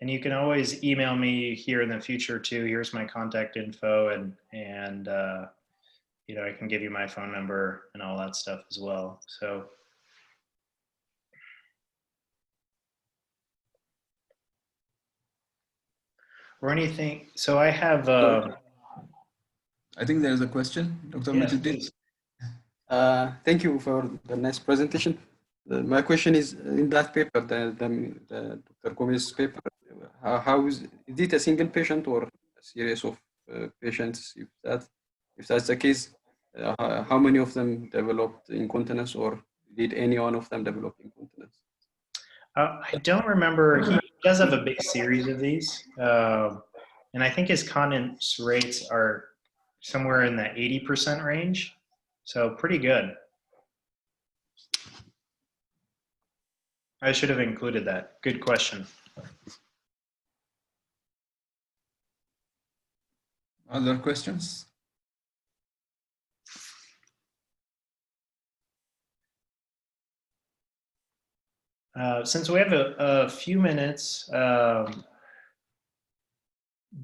And you can always email me here in the future too. Here's my contact info, and you know, I can give you my phone number and all that stuff as well. So. Or anything. So I have. I think there's a question, Dr. Majuddin. Thank you for the nice presentation. My question is, in that paper, the Dr. Gomez paper, how is it a single patient or a series of patients? If that's the case, how many of them developed incontinence, or did any one of them develop incontinence? I don't remember. He does have a big series of these, and I think his continence rates are somewhere in the 80% range, so pretty good. I should have included that. Good question. Other questions? Since we have a few minutes,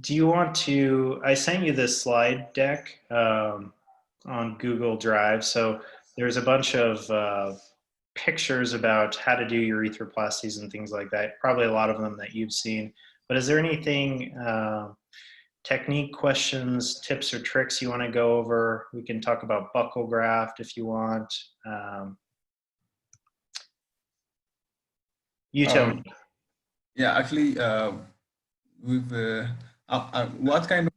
do you want to, I sent you this slide deck on Google Drive. So there's a bunch of pictures about how to do urethroplasties and things like that. Probably a lot of them that you've seen. But is there anything, technique questions, tips or tricks you want to go over? We can talk about buccal graft if you want. You tell me. Yeah, actually, what kind of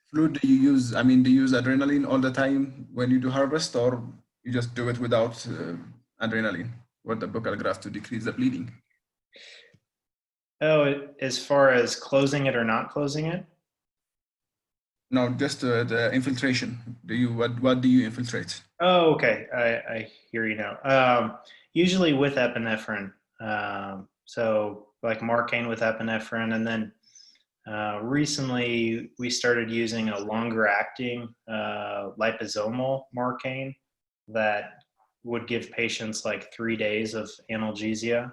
fluid do you use? I mean, do you use adrenaline all the time when you do harvest, or you just do it without adrenaline for the buccal graft to decrease the bleeding? Oh, as far as closing it or not closing it? No, just the infiltration. What do you infiltrate? Oh, okay. I hear you now. Usually with epinephrine. So like Marcaine with epinephrine, and then recently we started using a longer acting liposomal Marcaine that would give patients like 3 days of analgesia,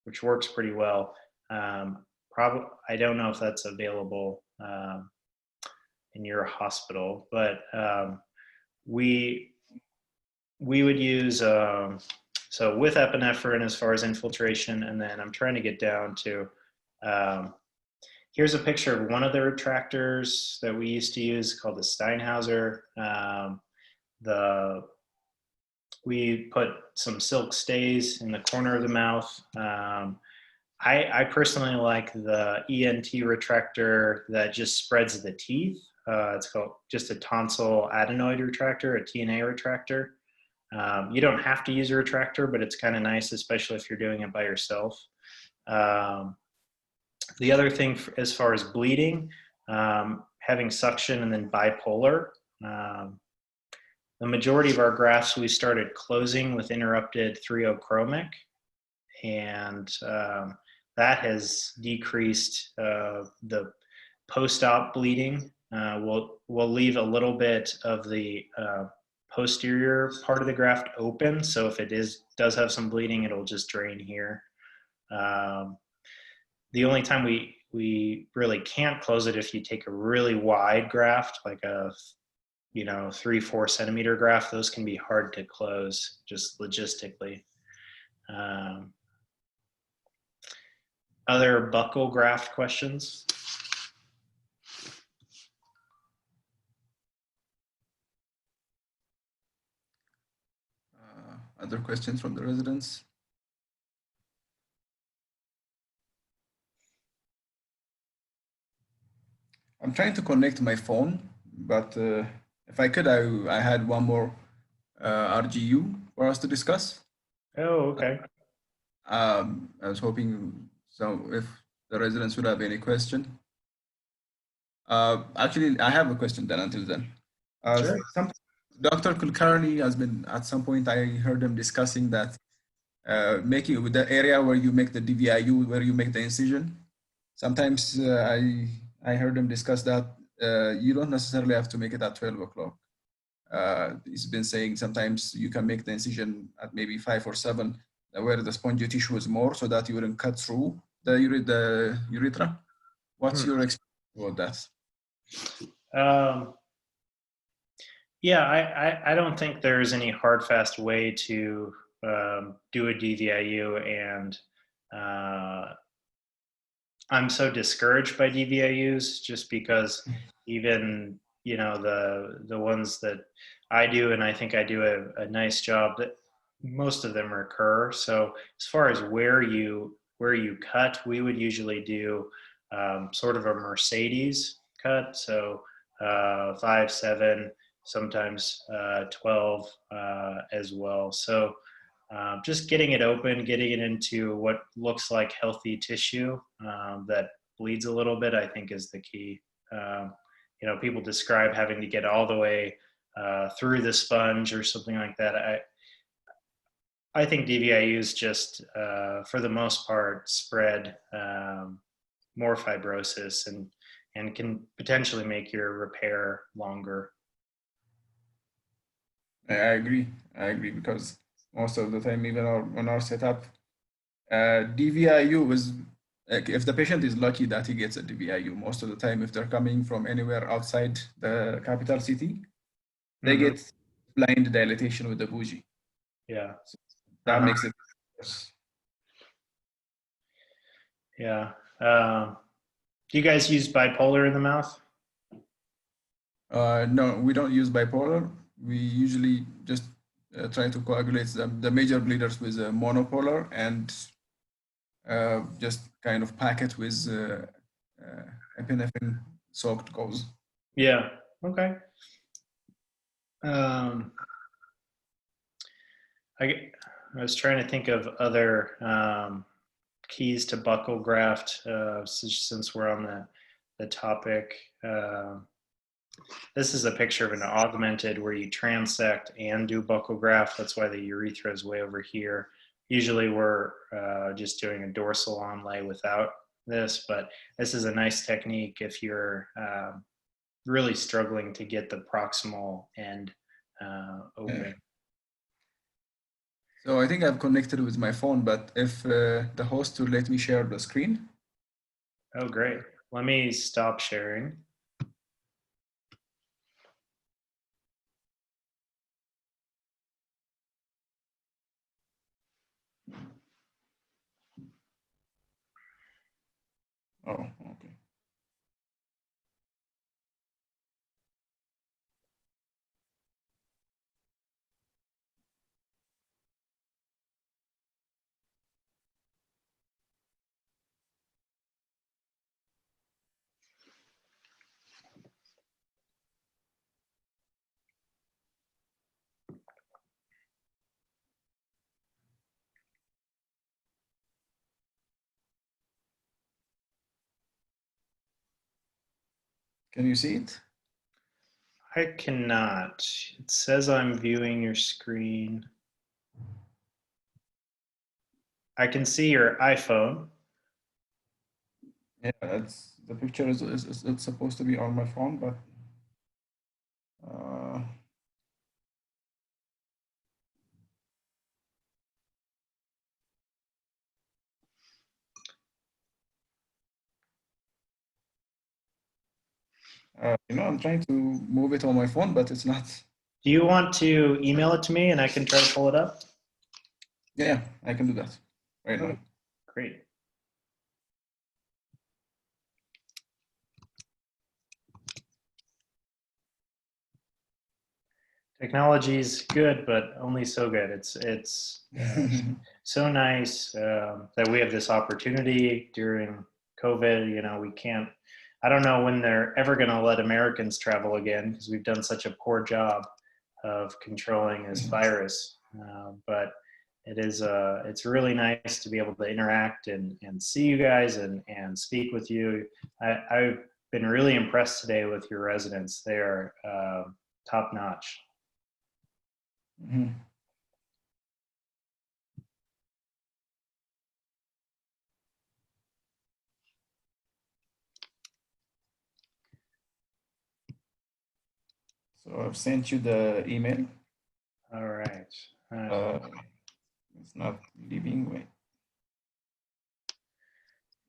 which works pretty well. I don't know if that's available in your hospital, but we would use, so with epinephrine as far as infiltration, and then I'm trying to get down to, here's a picture of one of the retractors that we used to use called the Steinhauser. We put some silk stays in the corner of the mouth. I personally like the ENT retractor that just spreads the teeth. It's called just a tonsil adenoid retractor, a TNA retractor. You don't have to use a retractor, but it's kind of nice, especially if you're doing it by yourself. The other thing as far as bleeding, having suction and then bipolar. The majority of our grafts we started closing with interrupted 3-ochromic, and that has decreased the post-op bleeding. We'll leave a little bit of the posterior part of the graft open, so if it does have some bleeding, it'll just drain here. The only time we really can't close it if you take a really wide graft, like a 3-4 centimeter graft. Those can be hard to close just logistically. Other buccal graft questions? Other questions from the residents? I'm trying to connect my phone, but if I could, I had one more RGU for us to discuss. Oh, okay. I was hoping if the residents would have any question. Actually, I have a question then until then. Sure. Dr. Kulkarni has been, at some point, I heard him discussing that making with the area where you make the DVIU, where you make the incision. Sometimes I heard him discuss that you don't necessarily have to make it at 12 o'clock. He's been saying sometimes you can make the incision at maybe 5 or 7, where the spongy tissue is more, so that you wouldn't cut through the urethra. What's your experience about that? Yeah, I don't think there's any hard, fast way to do a DVIU, and I'm so discouraged by DVIUs just because even, the ones that I do, and I think I do a nice job, that most of them recur. So as far as where you cut, we would usually do sort of a Mercedes cut. So 5, 7, sometimes 12 as well. So just getting it open, getting it into what looks like healthy tissue that bleeds a little bit, I think is the key. People describe having to get all the way through the sponge or something like that. I think DVIUs just, for the most part, spread more fibrosis and can potentially make your repair longer. I agree because most of the time, even on our setup, DVIU is, if the patient is lucky that he gets a DVIU, most of the time, if they're coming from anywhere outside the capital city, they get blind dilatation with the bougie. Yeah. So that makes it worse. Yeah. Do you guys use bipolar in the mouth? No, we don't use bipolar. We usually just try to coagulate the major bleeders with monopolar and just kind of pack it with epinephrine soaked gauze. Yeah. Okay. I was trying to think of other keys to buccal graft since we're on the topic. This is a picture of an augmented where you transect and do buccal graft. That's why the urethra is way over here. Usually we're just doing a dorsal onlay without this, but this is a nice technique if you're really struggling to get the proximal end open. So I think I've connected with my phone, but if the host will let me share the screen. Oh, great. Let me stop sharing. Oh, okay. Can you see it? I cannot. It says I'm viewing your screen. I can see your iPhone. Yeah, the picture is it's supposed to be on my phone, but I'm trying to move it on my phone, but it's not. Do you want to email it to me and I can try to pull it up? Yeah, I can do that right now. Great. Technology is good, but only so good. It's so nice that we have this opportunity during COVID. You know, we can't. I don't know when they're ever going to let Americans travel again because we've done such a poor job of controlling this virus. But it is it's really nice to be able to interact and see you guys and speak with you. I've been really impressed today with your residents. They are top notch. Mhm. So I've sent you the email. All right. It's not leaving. Wait.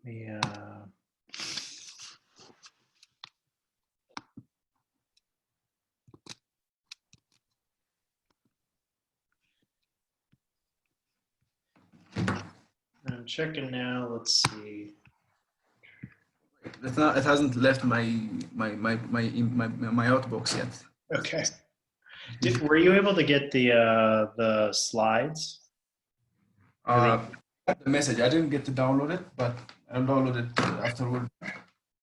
Yeah. I'm checking now. Let's see. It's not. It hasn't left my outbox yet. Okay. Were you able to get the slides? The message. I didn't get to download it, but I'll download it afterward.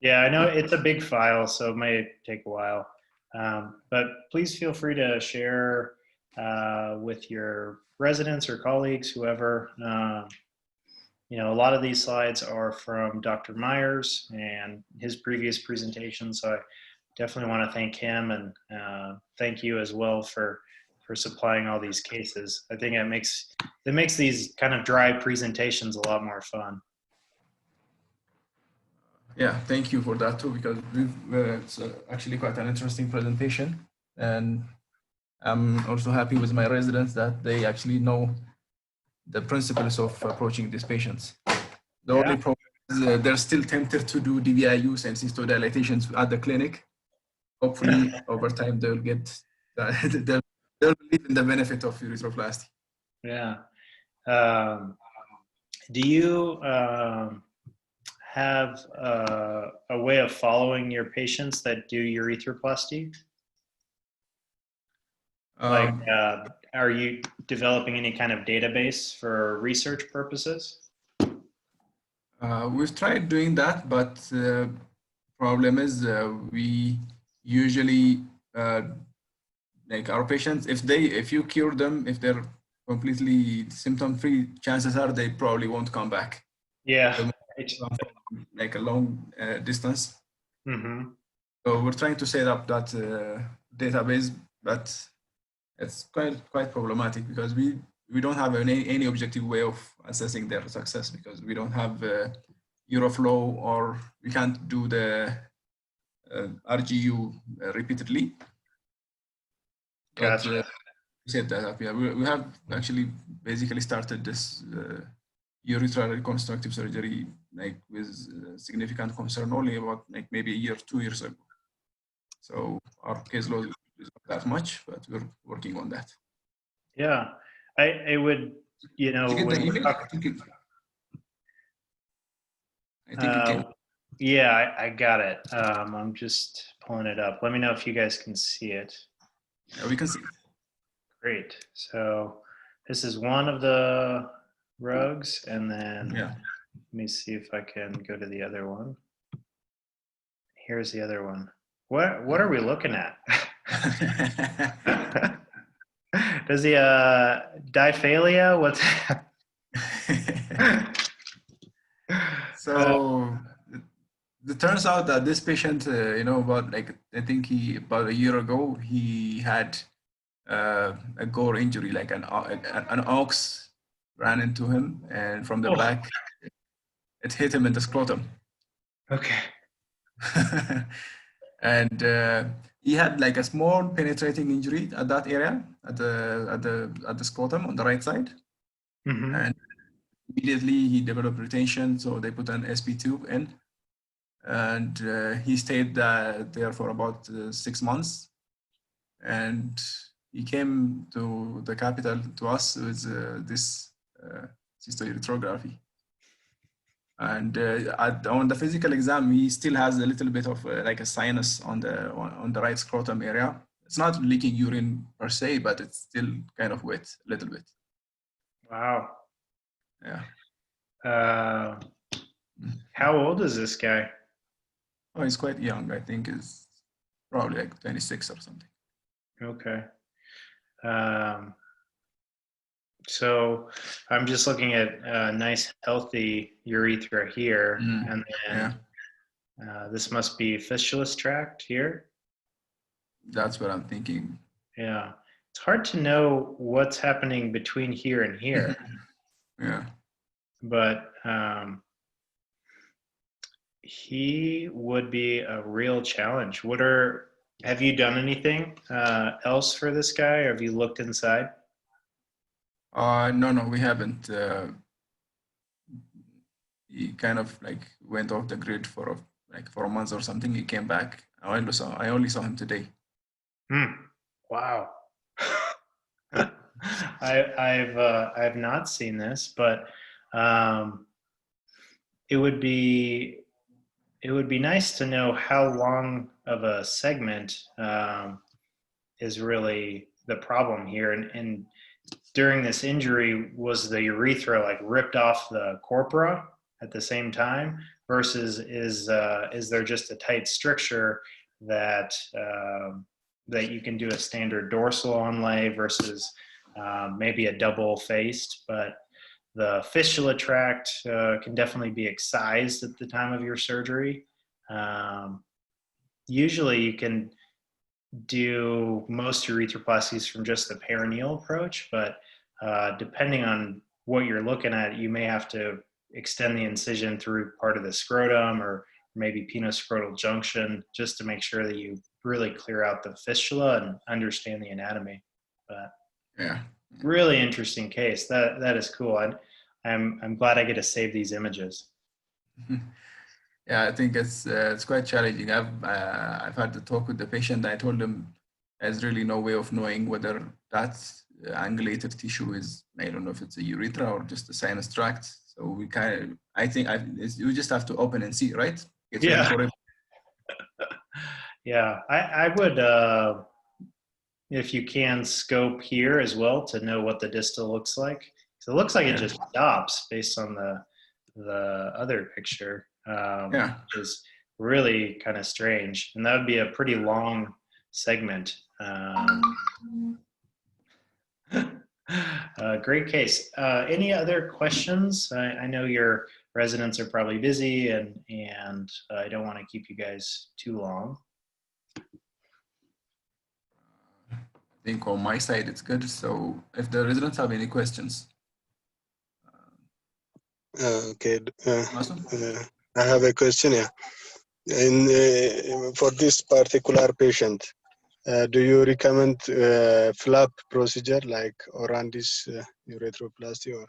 Yeah, I know it's a big file, so it may take a while. But please feel free to share with your residents or colleagues, whoever. You know, a lot of these slides are from Dr. Myers and his previous presentation, so I definitely want to thank him and thank you as well for supplying all these cases. I think it makes these kind of dry presentations a lot more fun. Yeah, thank you for that too, because it's actually quite an interesting presentation, and I'm also happy with my residents that they actually know the principles of approaching these patients. The only problem is they're still tempted to do DVIUs and cystodilatations at the clinic. Hopefully, over time, they'll get they'll believe in the benefit of urethroplasty. Yeah. Do you have a way of following your patients that do urethroplasty? Like, are you developing any kind of database for research purposes? We've tried doing that, but problem is we usually like our patients, if you cure them, if they're completely symptom free, chances are they probably won't come back. Yeah. Like a long distance. Mm-hmm. So we're trying to set up that database, but it's quite problematic because we don't have any objective way of assessing their success because we don't have Euroflow, or we can't do the RGU repeatedly. Gotcha. said that. Yeah, we have actually basically started this urethral reconstructive surgery like with significant concern only about like maybe a year, 2 years ago. So our caseload is not that much, but we're working on that. Yeah, I would, you know, Did you get when the we're email? talking, I think it came. yeah, I got it. I'm just pulling it up. Let me know if you guys can see it. Yeah, we can see it. Great. So this is one of the rugs, and then Yeah. let me see if I can go to the other one. Here's the other one. What are we looking at? Does he diphalia? What's So it turns out that this patient, you know, about like I think about a year ago he had a gore injury, like an ox ran into him, and from the back it hit him in the scrotum. Okay. And he had like a small penetrating injury at that area, at the scrotum on the right side. Mm-hmm. And immediately he developed retention, so they put an SP tube in, and he stayed there for about 6 months. And he came to the capital to us with this cystourethrophy. And on the physical exam, he still has a little bit of like a sinus on the right scrotum area. It's not leaking urine per se, but it's still kind of wet a little bit. Wow. Yeah. How old is this guy? Oh, he's quite young. I think he's probably like 26 or something. Okay. So I'm just looking at a nice healthy urethra here, and then this must be fistulous tract here. That's what I'm thinking. Yeah, it's hard to know what's happening between here and here. Yeah. But he would be a real challenge. Have you done anything else for this guy? Or have you looked inside? No, we haven't. He kind of like went off the grid for a month or something. He came back. I only saw him today. Wow. I've not seen this, but it would be nice to know how long of a segment is really the problem here. And during this injury, was the urethra like ripped off the corpora at the same time, versus is there just a tight stricture that that you can do a standard dorsal onlay versus maybe a double faced? But the fistula tract can definitely be excised at the time of your surgery. Usually you can do most urethroplasties from just the perineal approach, but depending on what you're looking at, you may have to extend the incision through part of the scrotum or maybe penoscrotal junction just to make sure that you really clear out the fistula and understand the anatomy. But yeah, really interesting case. That is cool. I'm glad I get to save these images. Yeah, I think it's quite challenging. I've had to talk with the patient. I told him there's really no way of knowing whether that angulated tissue is, I don't know if it's a urethra or just a sinus tract. So we you just have to open and see, right? Yeah. Yeah, I would, if you can, scope here as well to know what the distal looks like. So it looks like it just stops based on the other picture. Which is really kind of strange, and that would be a pretty long segment. Great case. Any other questions? I know your residents are probably busy, and I don't want to keep you guys too long. I think on my side it's good. So if the residents have any questions. Okay. I have a question here. For this particular patient, Do you recommend flap procedure like Orandis urethroplasty, or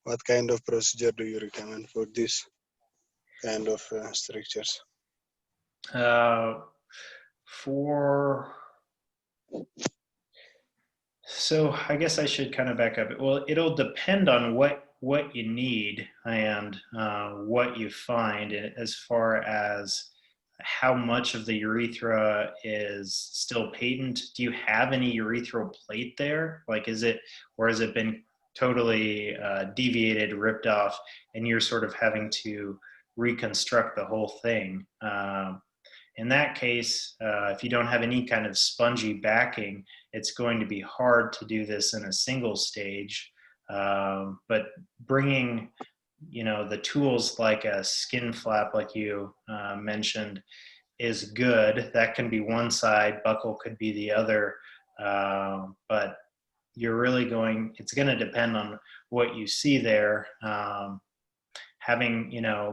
what kind of procedure do you recommend for this kind of strictures? So I guess I should kind of back up. Well, it'll depend on what you need and what you find as far as how much of the urethra is still patent. Do you have any urethral plate there? Like, is it, or has it been totally deviated, ripped off, and you're sort of having to reconstruct the whole thing? In that case, if you don't have any kind of spongy backing, it's going to be hard to do this in a single stage. But bringing, the tools like a skin flap, like you mentioned, is good. That can be one side, buckle could be the other. But you're really it's going to depend on what you see there. Having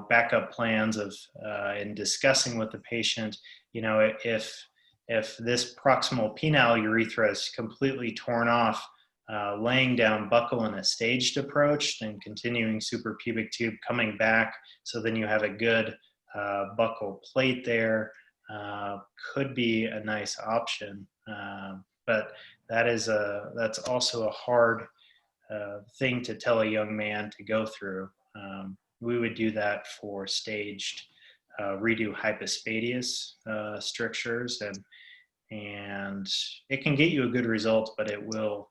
backup plans of and discussing with the patient, if this proximal penile urethra is completely torn off, laying down buckle in a staged approach, then continuing suprapubic tube, coming back, so then you have a good buccal plate there, could be a nice option. But that's also a hard thing to tell a young man to go through. We would do that for staged redo hypospadias strictures, and it can get you a good result, but it will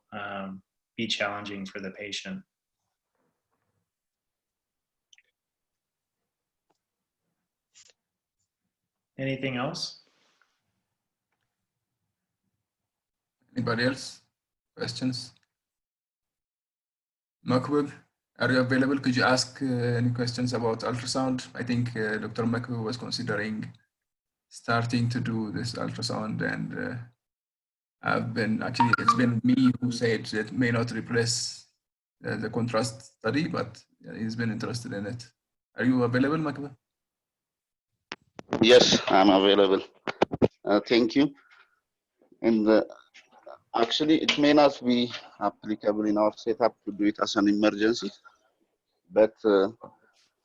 be challenging for the patient. Anything else? Anybody else? Questions? Makbul, are you available? Could you ask any questions about ultrasound? I think Dr. Makbul was considering starting to do this ultrasound, and it's been me who said it may not replace the contrast study, but he's been interested in it. Are you available, Makbul? Yes, I'm available. Thank you. And actually, it may not be applicable in our setup to do it as an emergency, but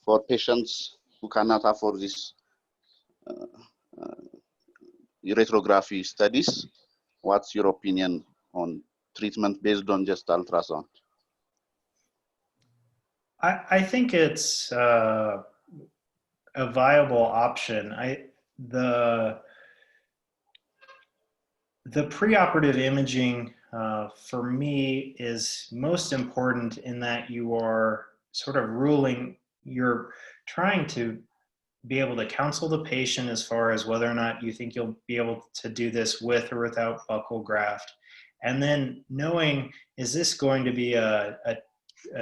for patients who cannot afford this uretrography studies, what's your opinion on treatment based on just ultrasound? I think it's a viable option. The preoperative imaging for me is most important in that you are sort of you're trying to be able to counsel the patient as far as whether or not you think you'll be able to do this with or without buccal graft. And then knowing, is this going to be a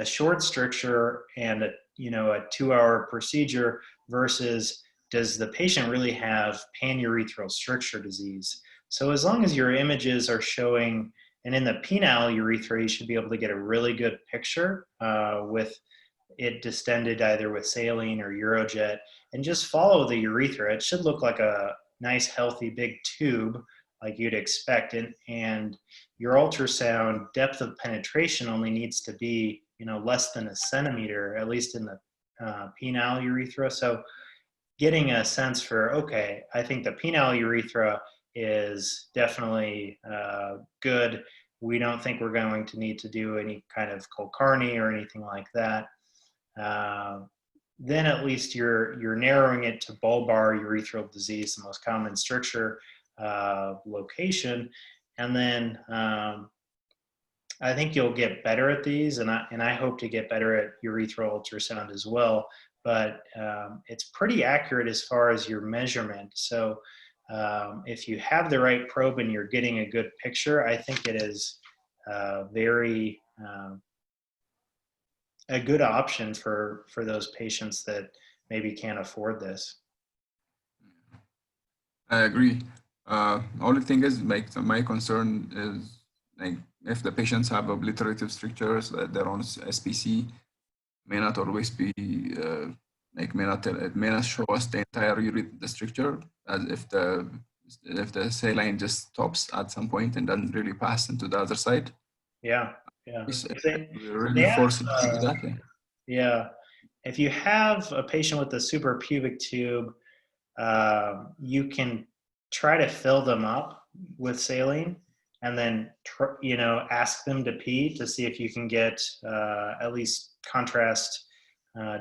short stricture and a 2-hour procedure versus does the patient really have panurethral stricture disease? So as long as your images are showing, and in the penile urethra, you should be able to get a really good picture with it distended either with saline or Urojet, and just follow the urethra. It should look like a nice, healthy, big tube like you'd expect. And your ultrasound depth of penetration only needs to be, less than 1 centimeter, at least in the penile urethra. So getting a sense for, okay, I think the penile urethra is definitely good. We don't think we're going to need to do any kind of Kulkarni or anything like that. Then at least you're narrowing it to bulbar urethral disease, the most common stricture location. And then I think you'll get better at these, and I hope to get better at urethral ultrasound as well. But it's pretty accurate as far as your measurement. So if you have the right probe and you're getting a good picture, I think it is very a good option for those patients that maybe can't afford this. I agree. Only thing is, my concern is, like, if the patients have obliterative strictures, their own SPC may not always be it may not show us the entire the stricture, as if the if the saline just stops at some point and doesn't really pass into the other side. Yeah, yeah. We're really forced to do that. Yeah. Yeah. If you have a patient with a suprapubic tube, you can try to fill them up with saline and then, ask them to pee to see if you can get at least contrast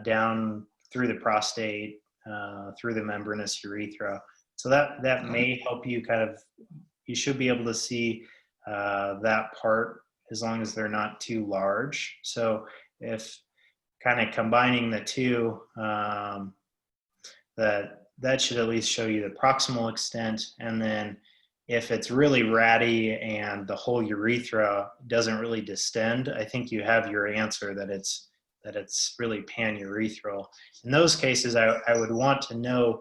down through the prostate, through the membranous urethra. So that may help you you should be able to see that part as long as they're not too large. So if kind of combining the two, that should at least show you the proximal extent. And then if it's really ratty and the whole urethra doesn't really distend, I think you have your answer that it's really panurethral. In those cases, I would want to know,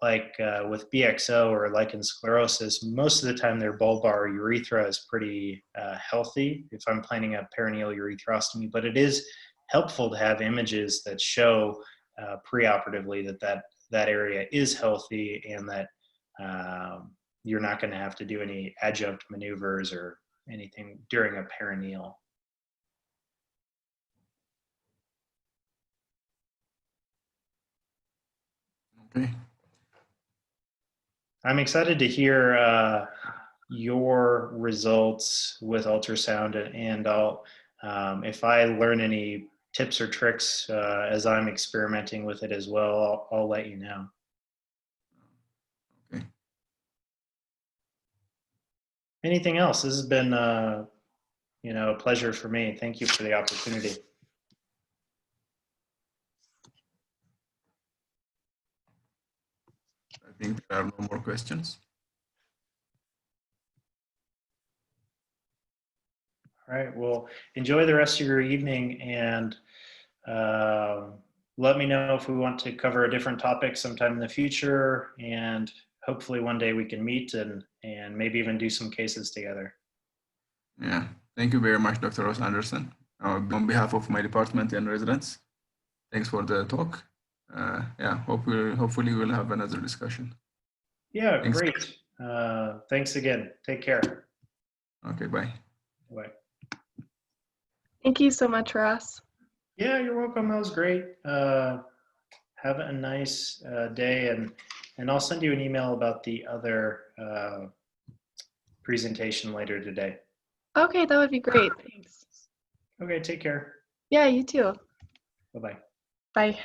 like with BXO or lichen sclerosis, most of the time their bulbar urethra is pretty healthy if I'm planning a perineal urethrostomy, but it is helpful to have images that show preoperatively that area is healthy and that you're not going to have to do any adjunct maneuvers or anything during a perineal. Okay. I'm excited to hear your results with ultrasound, and I'll, if I learn any tips or tricks as I'm experimenting with it as well, I'll let you know. Okay. Anything else? This has been, a pleasure for me. Thank you for the opportunity. I think there are no more questions. All right. Well, enjoy the rest of your evening, and let me know if we want to cover a different topic sometime in the future, and hopefully one day we can meet and maybe even do some cases together. Yeah. Thank you very much, Dr. Ross Anderson. On behalf of my department and residents, thanks for the talk. Yeah, hopefully we'll have another discussion. Yeah, Thanks. great. Thanks again. Take care. Okay, bye. Bye. Thank you so much, Ross. Yeah, you're welcome. That was great. Have a nice day, and I'll send you an email about the other presentation later today. Okay, that would be great. Thanks. Okay, take care. Yeah, you too. Bye-bye. Bye.